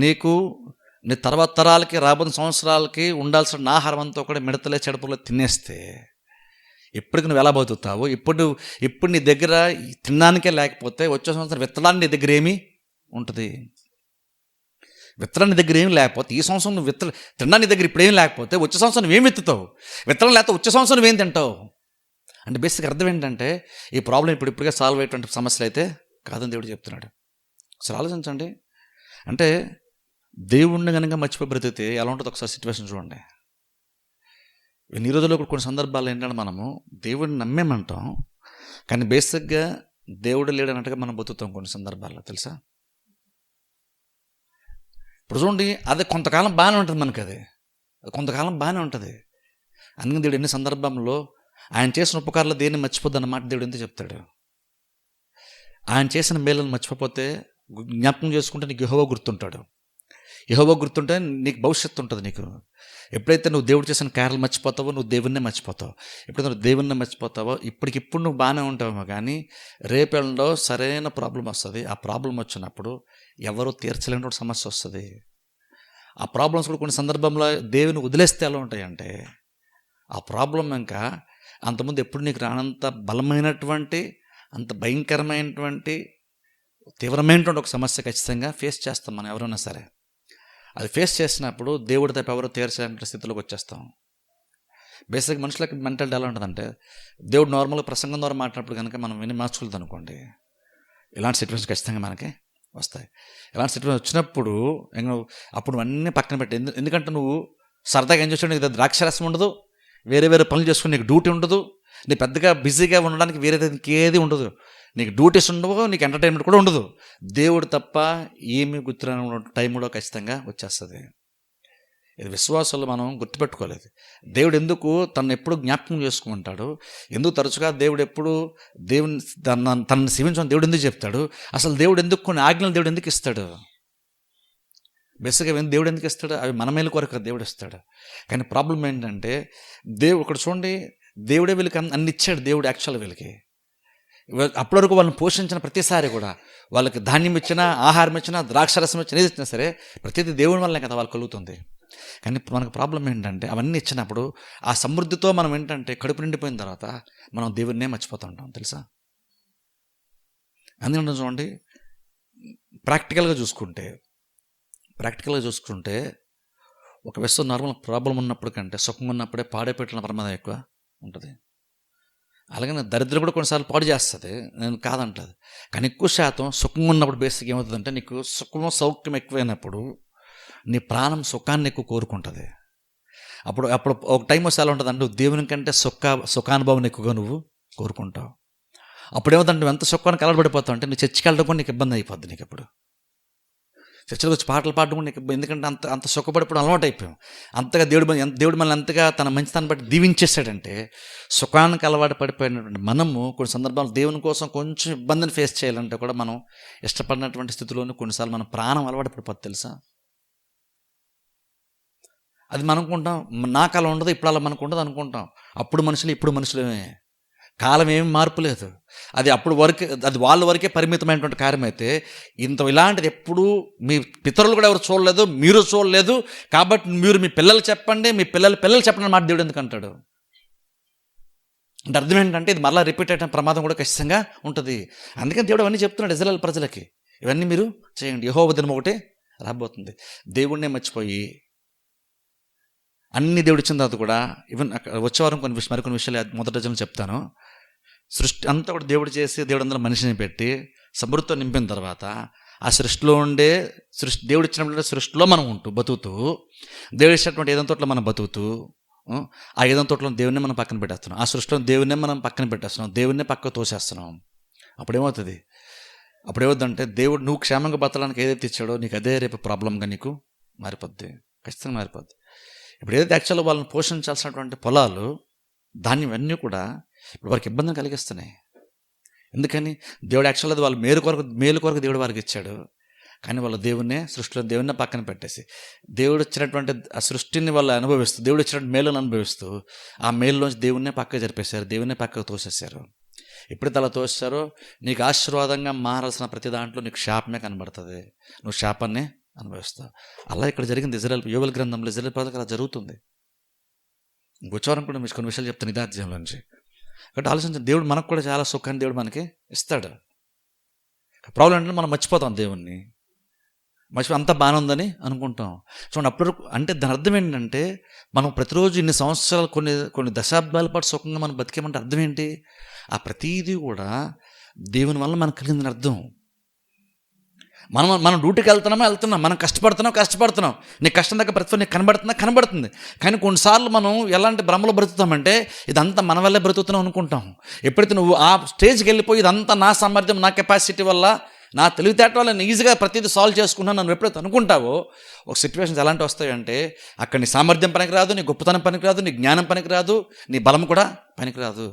నీ తర్వాత తరాలకి రాబోయే సంవత్సరాలకి ఉండాల్సిన ఆహారం అంతా కూడా మిడతలే చెడపులు తినేస్తే ఎప్పటికి నువ్వు ఎలా బతుకుతావు? ఇప్పుడు నీ దగ్గర తినడానికే లేకపోతే వచ్చే సంవత్సరం విత్తడానికి నీ దగ్గర ఏమీ ఉంటుంది? విత్తనం నీ దగ్గర ఏం లేకపోతే ఈ సంవత్సరం నువ్వు తినడానికి దగ్గర ఇప్పుడు ఏం లేకపోతే వచ్చే సంవత్సరం నువ్వేం విత్తుతావు? విత్తనం లేకపోతే వచ్చే సంవత్సరం నువ్వేం తింటావు? అంటే బేసిక్ అర్థం ఏంటంటే ఈ ప్రాబ్లం ఇప్పుడే సాల్వ్ అయ్యేటువంటి సమస్యలు అయితే కాదని దేవుడు చెప్తున్నాడు. అసలు ఆలోచించండి. అంటే దేవుణ్ణి కనుక మర్చిపోయి బ్రతికితే ఎలా ఉంటుందో ఒకసారి సిచ్యువేషన్ చూడండి. ఈ రోజుల్లో కూడా కొన్ని సందర్భాలు ఏంటంటే మనము దేవుడిని నమ్మేమంటాం, కానీ బేసిక్గా దేవుడు లేడన్నట్టుగా మనం బతుకుతాం కొన్ని సందర్భాల్లో, తెలుసా? ఇప్పుడు చూడండి, అది కొంతకాలం బాగానే ఉంటుంది మనకు, అది కొంతకాలం బాగానే ఉంటుంది. అందుకని దేవుడు ఎన్ని సందర్భంలో ఆయన చేసిన ఉపకారాలు దేన్ని మర్చిపోద్దు అన్నమాట దేవుడు ఎంత చెప్తాడు. ఆయన చేసిన మేలను మర్చిపోతే జ్ఞాపకం చేసుకుంటే నీకు యెహోవా గుర్తుంటాడు. యెహోవా గుర్తుంటే నీకు భవిష్యత్తు ఉంటుంది. నీకు ఎప్పుడైతే నువ్వు దేవుడు చేసిన కార్యాలు మర్చిపోతావో నువ్వు దేవుణ్ణే మర్చిపోతావు. ఎప్పుడైతే నువ్వు దేవుణ్ణి మర్చిపోతావో ఇప్పటికిప్పుడు నువ్వు బాగానే ఉంటావేమో, కానీ రేపేళ్ళలో సరైన ప్రాబ్లం వస్తుంది. ఆ ప్రాబ్లం వచ్చినప్పుడు ఎవరు తీర్చలేని సమస్య వస్తుంది. ఆ ప్రాబ్లమ్స్ కూడా కొన్ని సందర్భంలో దేవుని వదిలేస్తే ఎలా ఉంటాయంటే, ఆ ప్రాబ్లం ఇంకా అంతకుముందు ఎప్పుడు నీకు రానంత బలమైనటువంటి, అంత భయంకరమైనటువంటి, తీవ్రమైనటువంటి ఒక సమస్య ఖచ్చితంగా ఫేస్ చేస్తాం మనం ఎవరైనా సరే. అది ఫేస్ చేసినప్పుడు దేవుడి తప్ప ఎవరో తీర్చలేని స్థితిలోకి వచ్చేస్తాం. బేసిక్ మనుషులకి మెంటాలిటీ ఎలా ఉంటుందంటే, దేవుడు నార్మల్గా ప్రసంగం ద్వారా మాట్లాడినప్పుడు కనుక మనం విని మార్చుకోలేదు అనుకోండి, ఇలాంటి సిచ్యువేషన్ ఖచ్చితంగా మనకి వస్తాయి. ఇలాంటి సిచ్యువేషన్ వచ్చినప్పుడు అప్పుడు అన్నీ పక్కన పెట్టి, ఎందుకంటే నువ్వు సరదాగా ఏం చేస్తావు, నీకు ద్రాక్షరసం ఉండదు, వేరే వేరే పనులు చేసుకుని నీకు డ్యూటీ ఉండదు, నీ పెద్దగా బిజీగా ఉండడానికి వేరే ఇంకేది ఉండదు, నీకు డ్యూటీస్ ఉండవు, నీకు ఎంటర్టైన్మెంట్ కూడా ఉండదు. దేవుడు తప్ప ఏమి గుర్తురాని టైం కూడా ఖచ్చితంగా వచ్చేస్తుంది. ఇది విశ్వాసాలు మనం గుర్తుపెట్టుకోలేదు. దేవుడు ఎందుకు తను ఎప్పుడు జ్ఞాపకం చేసుకుంటాడు, ఎందుకు తరచుగా దేవుడు ఎప్పుడు దేవుని తనని సేవించమని దేవుడు ఎందుకు చెప్తాడు, అసలు దేవుడు ఎందుకు కొన్ని ఆజ్ఞలు దేవుడు ఎందుకు ఇస్తాడు? బేసిక్గా దేవుడు ఎందుకు ఇస్తాడు? అవి మన మేలు కొరకు దేవుడు ఇస్తాడు. కానీ ప్రాబ్లం ఏంటంటే, దేవుడు ఇక్కడ చూడండి, దేవుడే వీళ్ళకి అన్ని ఇచ్చాడు. దేవుడు యాక్చువల్ వీళ్ళకి అప్పటి వరకు వాళ్ళని పోషించిన ప్రతిసారి కూడా, వాళ్ళకి ధాన్యం ఇచ్చినా, ఆహారం ఇచ్చినా, ద్రాక్షరసం ఇచ్చినా, ఏది ఇచ్చినా సరే ప్రతిదీ దేవుడి వల్లనే కదా వాళ్ళు కలుగుతుంది. కానీ మనకు ప్రాబ్లం ఏంటంటే, అవన్నీ ఇచ్చినప్పుడు ఆ సమృద్ధితో మనం ఏంటంటే కడుపు నిండిపోయిన తర్వాత మనం దేవుడినే మర్చిపోతుంటాం, తెలుసా? అందుకంటే చూడండి, ప్రాక్టికల్గా చూసుకుంటే ఒక విషయం నార్మల్ ప్రాబ్లం ఉన్నప్పుడు కంటే సుఖంగా ఉన్నప్పుడే పాడైపెట్టిన ప్రమాదం ఎక్కువ ఉంటుంది. అలాగే దరిద్రం కూడా కొన్నిసార్లు పాడు చేస్తుంది, నేను కాదంటది. కానీ ఎక్కువ శాతం సుఖంగా ఉన్నప్పుడు బేసిక్ ఏమవుతుందంటే, నీకు సుఖం సౌఖ్యం ఎక్కువైనప్పుడు నీ ప్రాణం సుఖాన్ని ఎక్కువ కోరుకుంటుంది. అప్పుడు ఒక టైం వస్తే ఎలా ఉంటుంది అంటే, నువ్వు దేవుని కంటే సుఖానుభవం ఎక్కువగా నువ్వు కోరుకుంటావు. అప్పుడు ఏమవుతుందంటే, నువ్వు ఎంత సుఖానికి అలవాటుపడిపోతావు అంటే, నువ్వు చర్చికి వెళ్ళడం కూడా నీకు ఇబ్బంది అయిపోద్ది. నీకు అప్పుడు చర్చలకు వచ్చి పాటలు పాడడం కూడా నీకు, ఎందుకంటే అంత సుఖపడిపోవడం అలవాటు అయిపోయాం. అంతగా దేవుడు మనల్ని అంతగా తన మంచితనాన్ని బట్టి దీవించేశాడంటే, సుఖానికి అలవాటు పడిపోయినటువంటి మనము కొన్ని సందర్భాలు దేవుని కోసం కొంచెం ఇబ్బందిని ఫేస్ చేయాలంటే కూడా మనం ఇష్టపడినటువంటి స్థితిలోనే కొన్నిసార్లు మన ప్రాణం అలవాటు పడిపోతుంది, తెలుసా? అది మనం అనుకుంటాం, నాకు అలా ఉండదు, ఇప్పుడు అలా మనకు ఉండదు అనుకుంటాం. అప్పుడు మనుషులు ఇప్పుడు మనుషులమే, కాలం ఏమి మార్పు లేదు. అది అప్పుడు వరకే, అది వాళ్ళ వరకే పరిమితమైనటువంటి కార్యం అయితే, ఇలాంటిది ఎప్పుడు మీ పితరులు కూడా ఎవరు చూడలేదు, మీరు చూడలేదు. కాబట్టి మీరు మీ పిల్లలు చెప్పండి, మీ పిల్లలు చెప్పండి మాట దేవుడు ఎందుకు అంటాడు అంటే, అర్థం ఏంటంటే ఇది మళ్ళీ రిపీట్ అయిన ప్రమాదం కూడా ఖచ్చితంగా ఉంటుంది. అందుకని దేవుడు అవన్నీ చెప్తున్నాడు ఇశ్రాయేలు ప్రజలకి, ఇవన్నీ మీరు చేయండి, యెహోవా దినం ఒకటే రాబోతుంది. దేవుడినే మర్చిపోయి అన్ని దేవుడు ఇచ్చిన తర్వాత కూడా, ఈవెన్ వచ్చే వారం మరికొన్ని విషయాలు మొదటి రోజున చెప్తాను. సృష్టి అంతా కూడా దేవుడు చేసి, దేవుడు అందరూ మనిషిని పెట్టి సమృద్ధితో నింపిన తర్వాత, ఆ సృష్టిలో ఉండే దేవుడు ఇచ్చినటువంటి సృష్టిలో మనం బతుకుతూ, దేవుడు ఇచ్చినటువంటి ఏదైనా తోటలో మనం బతుకుతూ, ఆ ఏదైనా తోటలో దేవుడిని మనం పక్కన పెట్టేస్తున్నాం, ఆ సృష్టిలో దేవుడినే మనం పక్కన పెట్టేస్తున్నాం, దేవుడినే పక్కకు తోసేస్తున్నాం. అప్పుడేమవుతుందంటే, దేవుడు నువ్వు క్షేమంగా బతకడానికి ఏదైతే ఇచ్చాడో నీకు అదే రేపు ప్రాబ్లంగా నీకు మారిపోద్ది, ఖచ్చితంగా మారిపోద్ది. ఇప్పుడు ఏదైతే యాక్చువల్గా వాళ్ళని పోషించాల్సినటువంటి పొలాలు, ధాన్యం అన్నీ కూడా ఇప్పుడు వారికి ఇబ్బందిని కలిగిస్తున్నాయి. ఎందుకని? దేవుడు యాక్చువల్గా అది వాళ్ళ మేలు కొరకు దేవుడు వారికి ఇచ్చాడు. కానీ వాళ్ళ సృష్టిలో దేవుడినే పక్కన పెట్టేసి, దేవుడు ఇచ్చినటువంటి ఆ సృష్టిని వాళ్ళు అనుభవిస్తూ, దేవుడు ఇచ్చినటువంటి మేలును అనుభవిస్తూ, ఆ మేలులోంచి దేవుడినే పక్కకు జరిపేశారు, దేవుడినే పక్కకు తోసేశారు. ఎప్పుడైతే అలా తోసారో, నీకు ఆశీర్వాదంగా మారాల్సిన ప్రతి దాంట్లో నీకు శాపమే కనబడుతుంది, నువ్వు శాపాన్ని అనుభవిస్తావు. అలా ఇక్కడ జరిగింది యోవేలు గ్రంథంలో ఇశ్రాయేలు ప్రజలకు అలా జరుగుతుంది. గోచారం కూడా కొన్ని విషయాలు చెప్తాను ఇదే అధ్యాయంలో నుంచి. కాబట్టి ఆలోచించండి, దేవుడు మనకు కూడా చాలా సుఖాన్ని దేవుడు మనకి ఇస్తాడు. ప్రాబ్లం అంటే మనం మర్చిపోతాం దేవుణ్ణి. మర్చిపోయి అంతా బాగానే ఉందని అనుకుంటాం. చూడండి అప్పటి అంటే దాని అర్థం ఏంటంటే మనం ప్రతిరోజు ఇన్ని సంవత్సరాలు కొన్ని కొన్ని దశాబ్దాల పాటు సుఖంగా మనం బతికేమంటే అర్థం ఏంటి? ఆ ప్రతీదీ కూడా దేవుని వల్ల మనకు కలిగిందని అర్థం. మనం డ్యూటీకి వెళ్తున్నాం, మనం కష్టపడుతున్నాం. నీకు కష్టం దగ్గర ప్రతిఫలం నీకు కనబడుతుంది. కానీ కొన్నిసార్లు మనం ఎలాంటి భ్రమలో బ్రతుకుతామంటే ఇదంతా మన వల్లే బ్రతుకుతున్నాం అనుకుంటాం. ఎప్పుడైతే నువ్వు ఆ స్టేజ్కి వెళ్ళిపోయి ఇదంతా నా సామర్థ్యం, నా కెపాసిటీ వల్ల, నా తెలివితేటల వల్ల నేను ఈజీగా ప్రతిదీ సాల్వ్ చేసుకున్నాను నన్ను ఎప్పుడైతే అనుకుంటావో, ఒక సిచ్యువేషన్స్ ఎలాంటివి వస్తాయంటే అక్కడ నీ సామర్థ్యం పనికిరాదు, నీ గొప్పతనం పనికిరాదు, నీ జ్ఞానం పనికిరాదు, నీ బలం కూడా పనికిరాదు.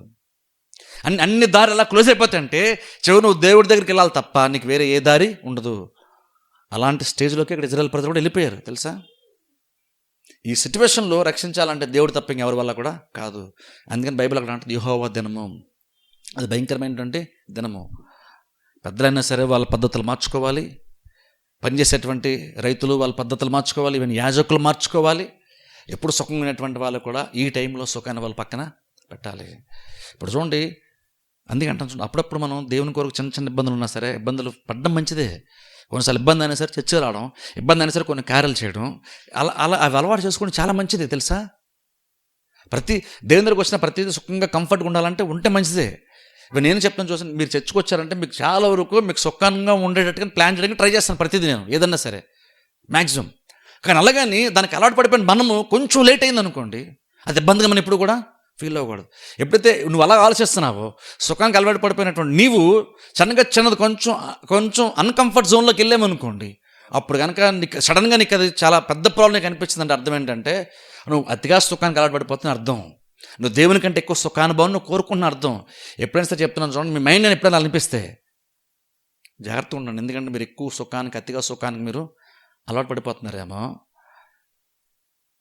అన్ని దారి ఎలా క్లోజ్ అయిపోతాయంటే చివరి నువ్వు దేవుడి దగ్గరికి వెళ్ళాలి తప్ప నీకు వేరే ఏ దారి ఉండదు. అలాంటి స్టేజ్లోకి ఇక్కడ ఇజ్రాయెల్ ప్రజలు కూడా వెళ్ళిపోయారు తెలుసా. ఈ సిచ్యువేషన్లో రక్షించాలంటే దేవుడు తప్ప ఇంకెవరి వల్ల కూడా కాదు. అందుకని బైబిల్ అక్కడ అంటే యెహోవా దినము, అది భయంకరమైనటువంటి దినము. పెద్దలైనా సరే వాళ్ళ పద్ధతులు మార్చుకోవాలి, పనిచేసేటువంటి రైతులు వాళ్ళ పద్ధతులు మార్చుకోవాలి, ఈవెన్ యాజకులు మార్చుకోవాలి. ఎప్పుడు సుఖంగా ఉన్నటువంటి వాళ్ళు కూడా ఈ టైంలో సుఖాన్ని వాళ్ళ పక్కన పెట్టాలి. ఇప్పుడు చూడండి, అందుకే అంటాను చూడండి, అప్పుడప్పుడు మనం దేవుని కొరకు చిన్న చిన్న ఇబ్బందులు ఉన్నా సరే ఇబ్బందులు పడడం మంచిదే. కొన్నిసార్లు ఇబ్బంది అయినా సరే చర్చ రావడం, ఇబ్బంది అయినా సరే కొన్ని కార్యాలు చేయడం, అలా అవి అలవాటు చేసుకోవడం చాలా మంచిది తెలుసా. ప్రతి దేవుని దగ్గరకు వచ్చిన ప్రతిదీ సుఖంగా కంఫర్ట్గా ఉండాలంటే ఉంటే మంచిదే. ఇవి నేను చెప్తాను చూసాను, మీరు చర్చకు వచ్చారంటే మీకు చాలా వరకు మీకు సుఖంగా ఉండేటట్టుగా ప్లాన్ చేయడానికి ట్రై చేస్తాను ప్రతిదీ నేను ఏదన్నా సరే మ్యాక్సిమం. కానీ అలాగని దానికి అలవాటు పడిపోయిన మనము కొంచెం లేట్ అయింది అనుకోండి, అది ఇబ్బందిగా మనం ఇప్పుడు కూడా ఫీల్ అవ్వకూడదు. ఎప్పుడైతే నువ్వు అలా ఆలోచిస్తున్నావో సుఖానికి అలవాటు పడిపోయినటువంటి నీవు చిన్నది కొంచెం అన్కంఫర్ట్ జోన్లోకి వెళ్ళామనుకోండి, అప్పుడు కనుక నీకు సడన్గా నీకు అది చాలా పెద్ద ప్రాబ్లం నీకు అనిపించింది అంటే అర్థం ఏంటంటే నువ్వు అతిగా సుఖానికి అలవాటు పడిపోతున్న అర్థం. నువ్వు దేవుని కంటే ఎక్కువ సుఖానుభవం నువ్వు కోరుకున్న అర్థం. ఎప్పుడైనా సరే చెప్తున్నాను చూడండి, మీ మైండ్ నేను ఎప్పుడైనా అనిపిస్తే జాగ్రత్తగా ఉండండి. ఎందుకంటే మీరు ఎక్కువ సుఖానికి అతిగా సుఖానికి మీరు అలవాటు పడిపోతున్నారేమో,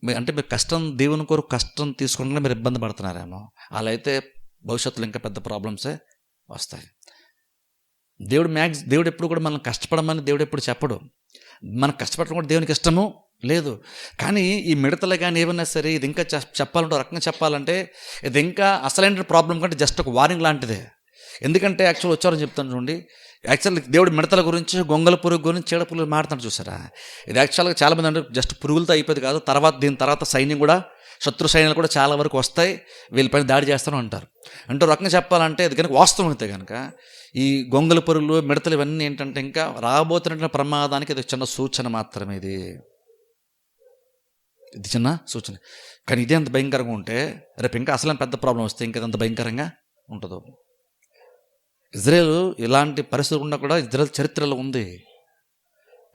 అంటే మీరు కష్టం దేవుని కొరకు కష్టం తీసుకుంటే మీరు ఇబ్బంది పడుతున్నారేమో. అలా అయితే భవిష్యత్తులో ఇంకా పెద్ద ప్రాబ్లమ్సే వస్తాయి. దేవుడు ఎప్పుడు కూడా మనం కష్టపడమని దేవుడు ఎప్పుడు చెప్పడు. మనకు కష్టపడడం కూడా దేవునికి ఇష్టము లేదు. కానీ ఈ మిడతలు కానీ ఏమన్నా సరే ఇది ఇంకా చెప్పాలంటే ఒక రకంగా చెప్పాలంటే ఇది ఇంకా అసలైన ప్రాబ్లం కంటే జస్ట్ ఒక వార్నింగ్ లాంటిదే. ఎందుకంటే యాక్చువల్ వచ్చారని చెప్తాను చూడండి, యాక్చువల్ దేవుడు మిడతల గురించి, గొంగల పురుగు గురించి, చీడ పురుగు మాట్లాడుతాడు చూసారా. ఇది యాక్చువల్గా చాలామంది అంటే జస్ట్ పురుగులతో అయిపోయింది కాదు, దీని తర్వాత సైన్యం కూడా, శత్రు సైన్యాలు కూడా చాలా వరకు వస్తాయి, వీళ్ళపైన దాడి చేస్తూనే ఉంటారు. అంటే ఒక రకంగా చెప్పాలంటే ఇది కనుక వాస్తవం అయితే కనుక ఈ గొంగల పురుగులు, మిడతలు ఇవన్నీ ఏంటంటే ఇంకా రాబోతున్న ప్రమాదానికి ఇది చిన్న సూచన మాత్రమే. ఇది చిన్న సూచన. కానీ ఇదే అంత భయంకరంగా ఉంటే రేపు ఇంకా అసలు పెద్ద ప్రాబ్లం వస్తే ఇంకా అంత భయంకరంగా ఉంటుందో. ఇజ్రాయేల్ ఇలాంటి పరిస్థితులు ఉన్నా కూడా ఇజ్రాయేల్ చరిత్రలో ఉంది.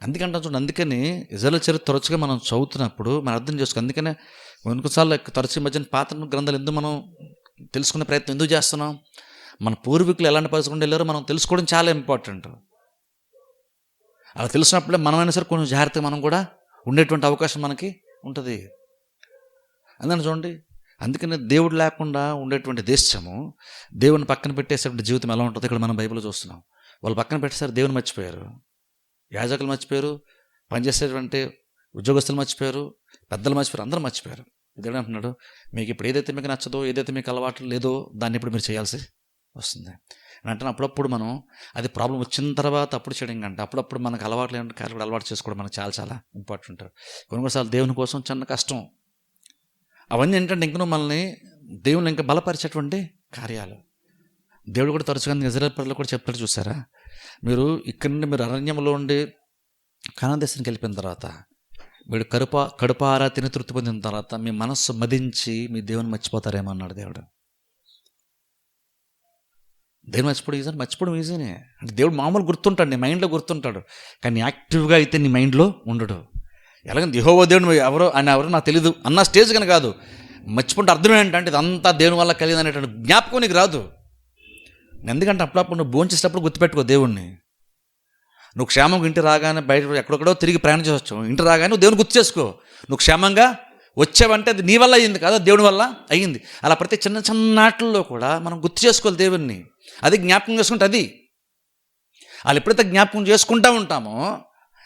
అందుకంటే చూడండి, అందుకని ఇజ్రాయేల్ చరిత్ర తరచుగా మనం చదువుతున్నప్పుడు మనం అర్థం చేసుకో. అందుకనే కొన్నిసార్లు తరచు మధ్యన పాత గ్రంథాలు ఎందుకు మనం తెలుసుకునే ప్రయత్నం ఎందుకు చేస్తున్నాం? మన పూర్వీకులు ఎలాంటి పరిస్థితులు వెళ్ళారో మనం తెలుసుకోవడం చాలా ఇంపార్టెంట్. అలా తెలిసినప్పుడే మనమైనా సరే కొంచెం జాగ్రత్తగా మనం కూడా ఉండేటువంటి అవకాశం మనకి ఉంటుంది. అందుకని చూడండి, అందుకని దేవుడు లేకుండా ఉండేటువంటి దేశము, దేవుని పక్కన పెట్టేసేటువంటి జీవితం ఎలా ఉంటుందో ఇక్కడ మనం బైబిల్లో చూస్తున్నాం. వాళ్ళు పక్కన పెట్టేసారు, దేవుని మర్చిపోయారు, యాజకులు మర్చిపోయారు, పనిచేసేటువంటి ఉద్యోగస్తులు మర్చిపోయారు, పెద్దలు మర్చిపోయారు, అందరూ మర్చిపోయారు. దేవుడు అంటున్నాడు, మీకు ఇప్పుడు ఏదైతే మీకు నచ్చదో, ఏదైతే మీకు అలవాటు లేదో దాన్ని ఇప్పుడు మీరు చేయాల్సి వస్తుంది అని అంటే అప్పుడప్పుడు మనం అది ప్రాబ్లం వచ్చిన తర్వాత అప్పుడు చేయడం కంటే అప్పుడప్పుడు మనకు అలవాటు లేని కార్యాలు అలవాటు చేసుకోవడం మనకు చాలా చాలా ఇంపార్టెంట్. కొన్నిసార్లు దేవుని కోసం చిన్న కష్టం అవన్నీ ఏంటంటే ఇంకనూ మనల్ని దేవుని ఇంకా బలపరిచేటువంటి కార్యాలు. దేవుడు కూడా తరచుగా ఇజ్రాయేల్ ప్రజలు కూడా చెప్తాడు చూసారా, మీరు ఇక్కడ నుండి మీరు అరణ్యంలో ఉండి కనాను దేశానికి వెళ్ళిపోయిన తర్వాత మీరు కడుపారా తిని తృప్తి పొందిన తర్వాత మీ మనస్సు మదించి మీ దేవుని మర్చిపోతారేమో అన్నాడు దేవుడు. దేవుని మర్చిపోవడం ఈజీనే. అంటే దేవుడు మామూలు గుర్తుంటాడు, నీ మైండ్లో గుర్తుంటాడు, కానీ యాక్టివ్గా అయితే నీ మైండ్లో ఉండడు. ఎలాగంటే యెహోవా దేవుడు ఎవరో నాకు తెలియదు అన్న స్టేజ్ కానీ కాదు. మర్చిపోతే అర్థం ఏంటంటే ఇదంతా దేవుని వల్ల కలిగింది అనేటువంటి జ్ఞాపకం నీకు రాదు. ఎందుకంటే అప్పుడప్పుడు నువ్వు భోంచేసేటప్పుడు గుర్తుపెట్టుకో దేవుణ్ణి. నువ్వు క్షేమంగా ఇంటి రాగానే బయట ఎక్కడెక్కడో తిరిగి ప్రయాణం చేయవచ్చు, ఇంటి రాగానే నువ్వు దేవుని గుర్తు చేసుకో. నువ్వు క్షేమంగా వచ్చావంటే అది నీ వల్ల అయ్యింది కాదు, దేవుని వల్ల అయ్యింది. అలా ప్రతి చిన్న చిన్నాటిల్లో కూడా మనం గుర్తు చేసుకోవాలి దేవుణ్ణి. అది జ్ఞాపకం చేసుకుంటే అది వాళ్ళు ఎప్పుడైతే జ్ఞాపకం చేసుకుంటూ ఉంటామో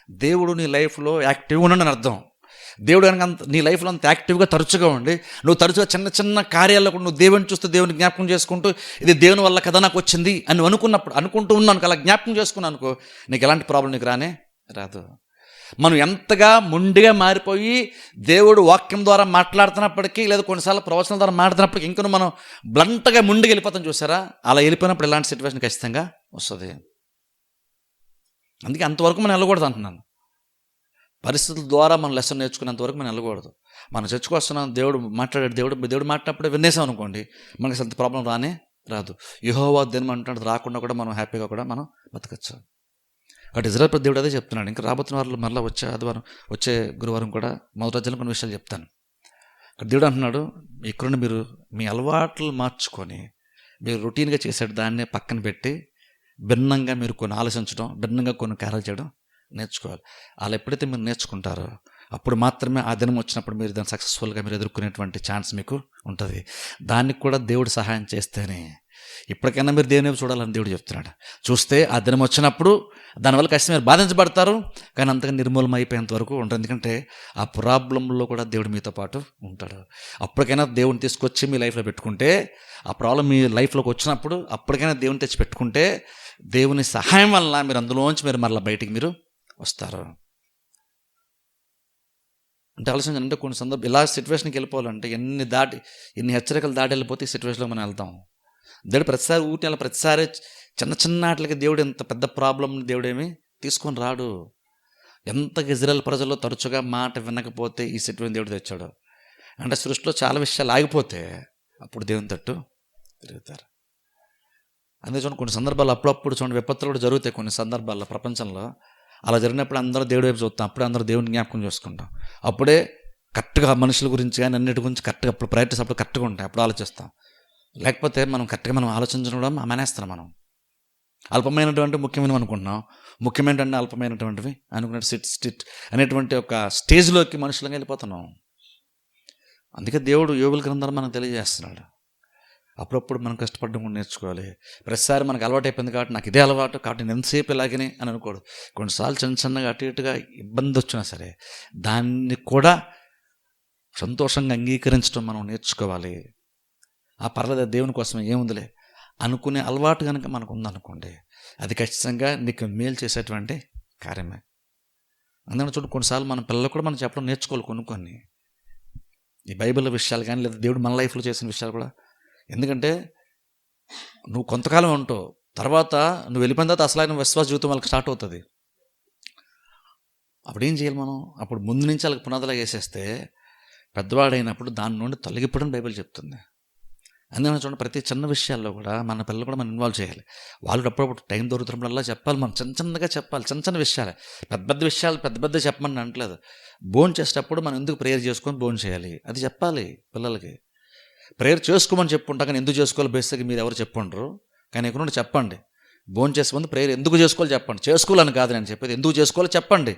దేవుడు నీ లైఫ్లో యాక్టివ్గా ఉండని అర్థం. దేవుడు కనుక నీ లైఫ్లో అంత యాక్టివ్గా తరచుగా ఉండి నువ్వు తరచుగా చిన్న చిన్న కార్యాల్లో కూడా నువ్వు దేవుని చూస్తూ దేవుని జ్ఞాపకం చేసుకుంటూ ఇది దేవుని వల్ల కదా నాకు వచ్చింది అని అనుకుంటూ ఉన్నాను, అలా జ్ఞాపకం చేసుకున్నాను అనుకో, నీకు ఎలాంటి ప్రాబ్లం నీకు రానే రాదు. మనం ఎంతగా మొండిగా మారిపోయి దేవుడు వాక్యం ద్వారా మాట్లాడుతున్నప్పటికీ లేదా కొన్నిసార్లు ప్రవచనాల ద్వారా మాట్లాడుతున్నప్పటికీ ఇంకా మనం బ్లంట్గా ముందుకు వెళ్ళిపోతాం చూసారా, అలా వెళ్ళిపోయినప్పుడు ఇలాంటి సిచ్యువేషన్ ఖచ్చితంగా వస్తుంది. అందుకే అంతవరకు మనం వెళ్ళకూడదు అంటున్నాను. పరిస్థితుల ద్వారా మనం లెసన్ నేర్చుకునేంత వరకు మనం వెళ్ళకూడదు. మనం చర్చకు వస్తున్నాం, దేవుడు మాట్లాడాడు, దేవుడు మాట్లాడినప్పుడు వినేసాం అనుకోండి, మనకి అసలు ప్రాబ్లం రాదు. యెహోవా దినం అంటున్నాడు, రాకుండా కూడా మనం హ్యాపీగా కూడా మనం బతకచ్చు. కాబట్టి ఇజ్రాయేల్ దేవుడు అదే చెప్తున్నాడు. ఇంకా రాబోతున్న వారిలో మళ్ళీ వచ్చే గురువారం కూడా మొదటి రోజుల్లో కొన్ని విషయాలు చెప్తాను. అక్కడ దేవుడు అంటున్నాడు, ఇక్కడుండి మీరు మీ అలవాట్లు మార్చుకొని మీరు రొటీన్గా చేసే దాన్నే పక్కన పెట్టి భిన్నంగా మీరు కొన్ని ఆలోచించడం, భిన్నంగా కొన్ని కార్యాలు చేయడం నేర్చుకోవాలి. అలా ఎప్పుడైతే మీరు నేర్చుకుంటారో అప్పుడు మాత్రమే ఆ దినం వచ్చినప్పుడు మీరు దాన్ని సక్సెస్ఫుల్గా మీరు ఎదుర్కొనేటువంటి ఛాన్స్ మీకు ఉంటుంది. దానికి కూడా దేవుడు సహాయం చేస్తేనే ఇప్పటికైనా మీరు దేవుని వైపు చూడాలని దేవుడు చెప్తున్నాడు. చూస్తే ఆ దినం వచ్చినప్పుడు దానివల్ల కష్టం మీరు బాధించబడతారు, కానీ అంతగా నిర్మూలన అయిపోయేంత వరకు ఉంటుంది. ఎందుకంటే ఆ ప్రాబ్లంలో కూడా దేవుడు మీతో పాటు ఉంటాడు. అప్పటికైనా దేవుని తీసుకొచ్చి మీ లైఫ్లో పెట్టుకుంటే, ఆ ప్రాబ్లం మీ లైఫ్లోకి వచ్చినప్పుడు అప్పటికైనా దేవుని తెచ్చి పెట్టుకుంటే దేవుని సహాయం వలన మీరు అందులోంచి మీరు మరలా బయటికి మీరు వస్తారు. అంటే ఆలోచన అంటే కొన్ని సందర్భం ఇలా సిచ్యువేషన్కి వెళ్ళిపోవాలంటే ఎన్ని హెచ్చరికలు దాటి వెళ్ళిపోతే ఈ సిచ్యువేషన్లో మనం వెళ్తాం. దేవుడు ప్రతిసారి ఊటి ప్రతిసారి చిన్న ఆటలకి దేవుడు ఎంత పెద్ద ప్రాబ్లం దేవుడేమి తీసుకొని రాడు. ఎంత ఇజ్రాయెల్ ప్రజల్లో తరచుగా మాట వినకపోతే ఈ సిచ్యువేషన్ దేవుడు తెచ్చాడు. అంటే సృష్టిలో చాలా విషయాలు ఆగిపోతే అప్పుడు దేవుని తట్టు తిరుగుతారు. అందుకే చూడండి, కొన్ని సందర్భాలు అప్పుడప్పుడు చూడండి విపత్తులు కూడా జరుగుతాయి. కొన్ని సందర్భాల్లో ప్రపంచంలో అలా జరిగినప్పుడు అందరూ దేవుడి వైపు చూస్తాం, అప్పుడే అందరూ దేవుని జ్ఞాపకం చేసుకుంటాం. అప్పుడే కరెక్ట్గా మనుషుల గురించి కానీ అన్నిటి గురించి కరెక్ట్గా అప్పుడు ప్రయారిటీస్ అప్పుడు కరెక్ట్గా ఉంటాయి, అప్పుడు ఆలోచిస్తాం. లేకపోతే మనం కరెక్ట్గా మనం ఆలోచించడం కూడా మానేస్తున్నాం. మనం అల్పమైనటువంటి ముఖ్యమైనవి అనుకుంటున్నాం, ముఖ్యమైనటువంటి అల్పమైనటువంటివి అనుకునే సిట్ అనేటువంటి ఒక స్టేజ్లోకి మనుషులంగా వెళ్ళిపోతున్నాం. అందుకే దేవుడు యోబుల గ్రంథాలు మనకు తెలియజేస్తున్నాడు. అప్పుడప్పుడు మనం కష్టపడడం కూడా నేర్చుకోవాలి. ప్రతిసారి మనకు అలవాటు అయిపోయింది కాబట్టి నాకు ఇదే అలవాటు కాబట్టి నేను ఎంతసేపు ఇలాగనే అని అనుకోడు. కొన్నిసార్లు చిన్నగా అటు ఇటుగా ఇబ్బంది వచ్చినా సరే దాన్ని కూడా సంతోషంగా అంగీకరించడం మనం నేర్చుకోవాలి. ఆ పర్లేదు దేవుని కోసం ఏముందిలే అనుకునే అలవాటు కనుక మనకు ఉందనుకోండి, అది ఖచ్చితంగా నీకు మేలు చేసేటువంటి కార్యమే. అందుకని చూడండి, కొన్నిసార్లు మన పిల్లలు కూడా మనం చెప్పడం నేర్చుకోవాలి కొన్ని ఈ బైబిల్ విషయాలు కానీ లేదా దేవుడు మన లైఫ్లో చేసిన విషయాలు కూడా. ఎందుకంటే నువ్వు కొంతకాలం ఉంటావు, తర్వాత నువ్వు వెళ్ళిపోయిన తర్వాత అసలైన విశ్వాస జీవితం వాళ్ళకి స్టార్ట్ అవుతుంది. అప్పుడు ఏం చేయాలి మనం? అప్పుడు ముందు నుంచి వాళ్ళకి పునాదులా వేసేస్తే పెద్దవాడైనప్పుడు దాని నుండి తొలగిపోవడం బైబిల్ చెప్తుంది. అందుకని చూడండి, ప్రతి చిన్న విషయాల్లో కూడా మన పిల్లలు కూడా మనం ఇన్వాల్వ్ చేయాలి. వాళ్ళు అప్పుడప్పుడు టైం దొరుకుతున్నప్పుడల్లా చెప్పాలి. మనం చిన్నగా చెప్పాలి, చిన్న విషయాలే. పెద్ద విషయాలు పెద్ద చెప్పమని అంటలేదు. భోజనం చేసేటప్పుడు మనం ఎందుకు ప్రేయర్ చేసుకొని భోజనం చేయాలి అది చెప్పాలి పిల్లలకి. ప్రేయర్ చేసుకోమని చెప్పుకుంటా, కానీ ఎందుకు చేసుకోవాలి బేసిక్గా మీరు ఎవరు చెప్పుండరు. కానీ ఇక్కడ నుండి చెప్పండి, భోజనం చేసే ముందు ప్రేయర్ ఎందుకు చేసుకోవాలి చెప్పండి. చేసుకోవాలని కాదు నేను చెప్పేది, ఎందుకు చేసుకోవాలో చెప్పండి.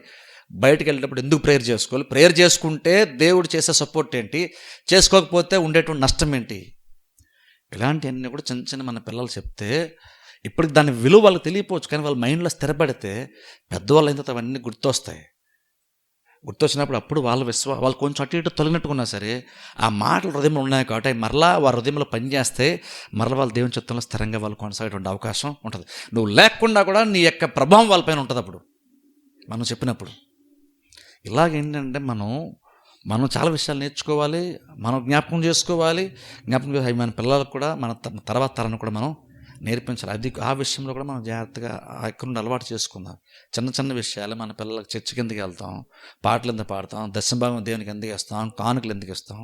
బయటకు వెళ్ళేటప్పుడు ఎందుకు ప్రేయర్ చేసుకోవాలి, ప్రేయర్ చేసుకుంటే దేవుడు చేసే సపోర్ట్ ఏంటి, చేసుకోకపోతే ఉండేటువంటి నష్టం ఏంటి, ఇలాంటివన్నీ కూడా చిన్న మన పిల్లలు చెప్తే ఇప్పటికి దాని విలువ వాళ్ళకి తెలియపోవచ్చు, కానీ వాళ్ళ మైండ్లో స్థిరపడితే పెద్దవాళ్ళు అయిన తర్వాత అవన్నీ గుర్తొచ్చినప్పుడు అప్పుడు వాళ్ళు కొంచెం అటు ఇటు తొలగినట్టుకున్నా సరే ఆ మాటలు హృదయంలో ఉన్నాయి కాబట్టి మరలా వారి హృదయంలో పనిచేస్తే మరలా వాళ్ళ దేవుని చిత్తంలో స్థిరంగా వాళ్ళు కొనసాగేటువంటి అవకాశం ఉంటుంది. నువ్వు లేకుండా కూడా నీ యొక్క ప్రభావం వాళ్ళపైన ఉంటుంది అప్పుడు మనం చెప్పినప్పుడు. ఇలాగేంటంటే మనం చాలా విషయాలు నేర్చుకోవాలి, మనం జ్ఞాపకం చేసుకోవాలి. మన పిల్లలకు కూడా మన తర్వాత తరాన్ని కూడా మనం నేర్పించాలి. అది ఆ విషయంలో కూడా మనం జాగ్రత్తగా ఎక్కడి నుండి అలవాటు చేసుకుందాం. చిన్న విషయాలు మన పిల్లలకు చర్చికి ఎందుకు వెళ్తాం, పాటలు ఎందుకు పాడతాం, దశభాగం దేవునికి ఎందుకు ఇస్తాం, కానుకలు ఎందుకు ఇస్తాం,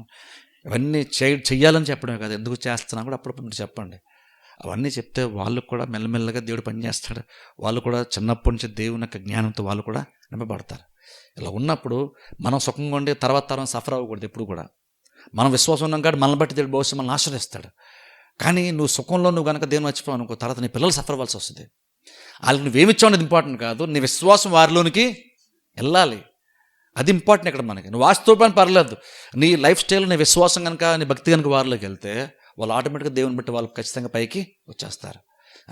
ఇవన్నీ చెయ్యాలని చెప్పడమే కాదు, ఎందుకు చేస్తున్నాం కూడా అప్పుడప్పుడు మీరు చెప్పండి. అవన్నీ చెప్తే వాళ్ళు కూడా మెల్లమెల్లగా దేవుడు పనిచేస్తాడు. వాళ్ళు కూడా చిన్నప్పటి నుంచి దేవుని యొక్క జ్ఞానంతో వాళ్ళు కూడా నింపబడతారు. ఇలా ఉన్నప్పుడు మనం సుఖంగా ఉండి తర్వాత తరం సఫర్ అవ్వకూడదు. ఎప్పుడు కూడా మనం విశ్వాసం ఉన్నాం కాబట్టి మనల్ని బట్టి దేవుడు భవిష్యత్తు మనల్ని ఆశ్రయిస్తాడు. కానీ నువ్వు సుఖంలో నువ్వు కనుక దేవుని మర్చిపోవు అనుకో, తర్వాత నీ పిల్లలు సఫర్ అవ్వాల్సి వస్తుంది. వాళ్ళకి నువ్వేమిచ్చావు అనేది ఇంపార్టెంట్ కాదు, నీ విశ్వాసం వారిలోనికి వెళ్ళాలి, అది ఇంపార్టెంట్. ఇక్కడ మనకి నువ్వు వాస్తవం పర్లేదు, నీ లైఫ్ స్టైల్ నీ విశ్వాసం కనుక నీ భక్తి కనుక వారిలోకి వెళ్తే వాళ్ళు ఆటోమేటిక్గా దేవుని బట్టి వాళ్ళు ఖచ్చితంగా పైకి వచ్చేస్తారు.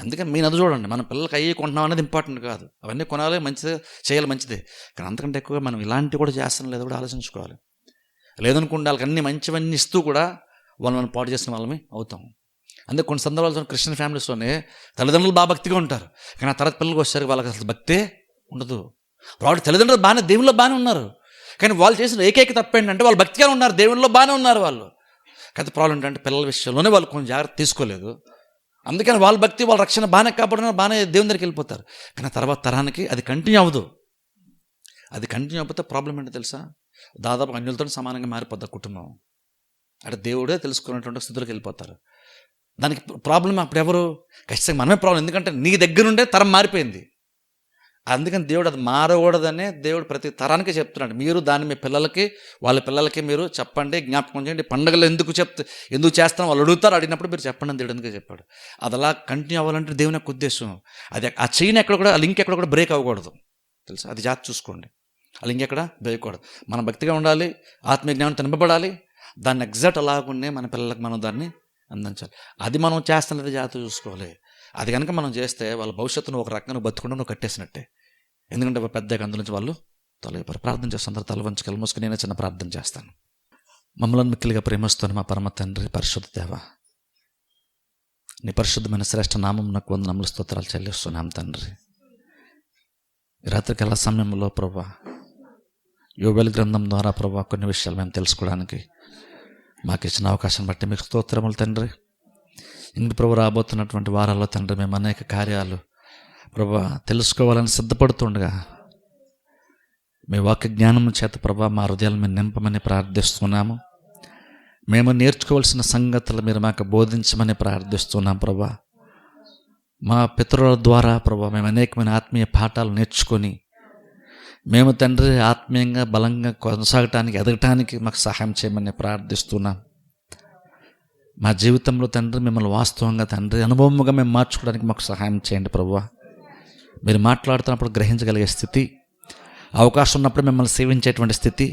అందుకని మీ అది చూడండి, మన పిల్లలకి అయ్యి కొంటున్నాం అనేది ఇంపార్టెంట్ కాదు, అవన్నీ కొనాలి, మంచిదే చేయాలి, మంచిదే. కానీ అంతకంటే ఎక్కువగా మనం ఇలాంటివి కూడా చేస్తాం లేదో కూడా ఆలోచించుకోవాలి. లేదనుకుంటే వాళ్ళకి అన్ని మంచివన్నీ ఇస్తూ కూడా మనం పాటు చేసిన వాళ్ళమే అవుతాం. అందుకే కొన్ని సందర్భాలు క్రిస్టియన్ ఫ్యామిలీస్లోనే తల్లిదండ్రులు బాగా భక్తిగా ఉంటారు, కానీ ఆ తర్వాత పిల్లలకు వచ్చేసరికి వాళ్ళకి అసలు భక్తే ఉండదు. వాళ్ళ తల్లిదండ్రులు బాగానే దేవుల్లో బాగానే ఉన్నారు, కానీ వాళ్ళు చేసిన ఏకైక తప్పు ఏంటంటే వాళ్ళు భక్తిగా ఉన్నారు, దేవుల్లో బాగానే ఉన్నారు వాళ్ళు. కానీ ప్రాబ్లం ఏంటంటే పిల్లల విషయంలోనే వాళ్ళు కొంచెం జాగ్రత్త తీసుకోలేదు. అందుకని వాళ్ళ భక్తి వాళ్ళ రక్షణ బాగానే కాపాడుతున్నారు, బాగానే దేవుని దగ్గరికి వెళ్ళిపోతారు. కానీ తర్వాత తరానికి అది కంటిన్యూ అవ్వదు. అది కంటిన్యూ అయిపోతే ప్రాబ్లం ఏంటో తెలుసా? దాదాపు అన్యులతో సమానంగా మారిపోతారు కుటుంబం. అంటే దేవుడే తెలుసుకున్నటువంటి స్థితిలోకి వెళ్ళిపోతారు. దానికి ప్రాబ్లం అప్పుడు ఎవరు? ఖచ్చితంగా మనమే ప్రాబ్లం. ఎందుకంటే నీ దగ్గర నుండే తరం మారిపోయింది. అందుకని దేవుడు అది మారకూడదనే దేవుడు ప్రతి తరానికి చెప్తున్నాడు. మీరు దాన్ని మీ పిల్లలకి వాళ్ళ పిల్లలకి మీరు చెప్పండి, జ్ఞాపకం చేయండి. పండుగలు ఎందుకు చేస్తాం వాళ్ళు అడుగుతారు, అడిగినప్పుడు మీరు చెప్పండి అని దేవుడు ఎందుకు చెప్పాడు. అది అలా కంటిన్యూ అవ్వాలంటే దేవుని యొక్క ఉద్దేశం. అది ఆ చైన్ ఎక్కడ కూడా, ఆ లింక్ ఎక్కడ కూడా బ్రేక్ అవ్వకూడదు తెలుసా. అది జాగ్రత్త చూసుకోండి. ఆ లింక్ ఎక్కడ బ్రేక్ అవ్వకూడదు. మనం భక్తిగా ఉండాలి, ఆత్మీయ జ్ఞానం నింపబడాలి. దాన్ని ఎగ్జాక్ట్ అలాగుండే మన పిల్లలకు మనం దాన్ని అందించాలి. అది మనం చేస్తున్నది జాగ్రత్త చూసుకోవాలి. అది కనుక మనం చేస్తే వాళ్ళ భవిష్యత్తును ఒక రకంగా బతుకుండా నువ్వు కట్టేసినట్టే. ఎందుకంటే పెద్దగా అందులో నుంచి వాళ్ళు తొలగిపోరు. ప్రార్థన చేస్తాను. అందరూ తల వంచి కళ్ళు మూసుకుని నేనే చిన్న ప్రార్థన చేస్తాను. మమ్మల్ని మిక్కిలిగా ప్రేమిస్తాను మా పరమ తండ్రి, పరిశుద్ధ దేవ, నీ పరిశుద్ధమైన శ్రేష్ఠ నామం నాకు వందనములు స్తోత్రాలు చెల్లిస్తున్నాం తండ్రి. ఈ రాత్రికల్లా సమయంలో ప్రభా యోబేలు గ్రంథం ద్వారా ప్రభా కొన్ని విషయాలు మేము తెలుసుకోవడానికి మాకు ఇచ్చిన అవకాశం బట్టి మీకు స్తోత్రములు తండ్రి. ఇంక ప్రభు రాబోతున్నటువంటి వారాల్లో తండ్రి మేము అనేక కార్యాలు ప్రభా తెలుసుకోవాలని సిద్ధపడుతుండగా మీ వాక్య జ్ఞానం చేత ప్రభా మా హృదయాలు మేము నింపమని ప్రార్థిస్తున్నాము. మేము నేర్చుకోవాల్సిన సంగతులు మీరు మాకు బోధించమని ప్రార్థిస్తున్నాం ప్రభా. మా పితరుల ద్వారా ప్రభా మేము అనేకమైన ఆత్మీయ పాఠాలు నేర్చుకొని మేము తండ్రి ఆత్మీయంగా బలంగా కొనసాగటానికి, ఎదగటానికి మాకు సహాయం చేయమని ప్రార్థిస్తున్నాం. మా జీవితంలో తండ్రి మిమ్మల్ని వాస్తవంగా తండ్రి అనుభవముగా మేము మార్చుకోవడానికి మాకు సహాయం చేయండి ప్రభువా. మీరు మాట్లాడుతున్నప్పుడు గ్రహించగలిగే స్థితి, అవకాశం ఉన్నప్పుడే మిమ్మల్ని సేవించేటువంటి స్థితి,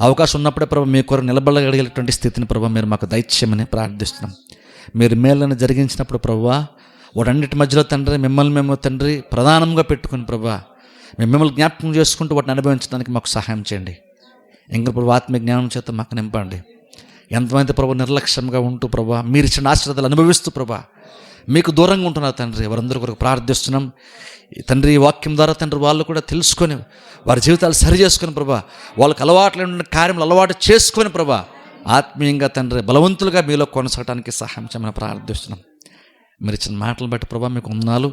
అవకాశం ఉన్నప్పుడే ప్రభు మీ కొరకు నిలబడగలిగేటువంటి స్థితిని ప్రభు మీరు మాకు దయచేయమని ప్రార్థిస్తున్నాం. మీరు మేళ్ళని జరిగించినప్పుడు ప్రభువా వాటన్నిటి మధ్యలో తండ్రి మిమ్మల్ని మేము తండ్రి ప్రధానంగా పెట్టుకుని ప్రభువా మేము మిమ్మల్ని జ్ఞాపకం చేసుకుంటూ వాటిని అనుభవించడానికి మాకు సహాయం చేయండి. ఇంకా ప్రభు ఆత్మీయ జ్ఞానం చేత మాకు నింపండి. ఎంతమంది ప్రభు నిర్లక్ష్యంగా ఉంటూ ప్రభా మీరు ఇచ్చిన ఆశీర్వాదాలు అనుభవిస్తూ ప్రభా మీకు దూరంగా ఉంటున్నారు తండ్రి, వారందరూ కొరకు ప్రార్థిస్తున్నాం తండ్రి. ఈ వాక్యం ద్వారా తండ్రి వాళ్ళు కూడా తెలుసుకొని వారి జీవితాలు సరి చేసుకొని ప్రభా వాళ్ళకి అలవాట్లైన కార్యములు అలవాటు చేసుకొని ప్రభా ఆత్మీయంగా తండ్రి బలవంతులుగా మీలో కొనసాగడానికి సహాయం చేయమని ప్రార్థిస్తున్నాం. మీరు ఇచ్చిన మాటలు బట్టి ప్రభా మీకు వందనాలు.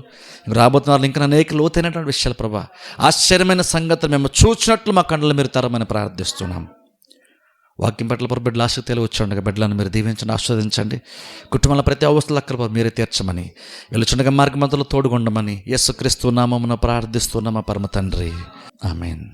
రాబోతున్నారు ఇంకా అనేక లోతైనటువంటి విషయాలు ప్రభా, ఆశ్చర్యమైన సంగతులు మేము చూచినట్లు మా కళ్ళలో మీరు తరమని ప్రార్థిస్తున్నాం. వాక్యం పట్ల ప్రభు బిడ్డలు ఆసక్తిలో వచ్చి బిడ్డలను మీరు దీవించండి, ఆస్వాదించండి. కుటుంబంలో ప్రతి అవస్థలు అక్కడ మీరే తీర్చమని, వెలుచుండగా మార్గమధ్యలో తోడుగొండమని యేసుక్రీస్తు నామమున ప్రార్థిస్తున్న మా పరమ తండ్రి, ఆమేన్.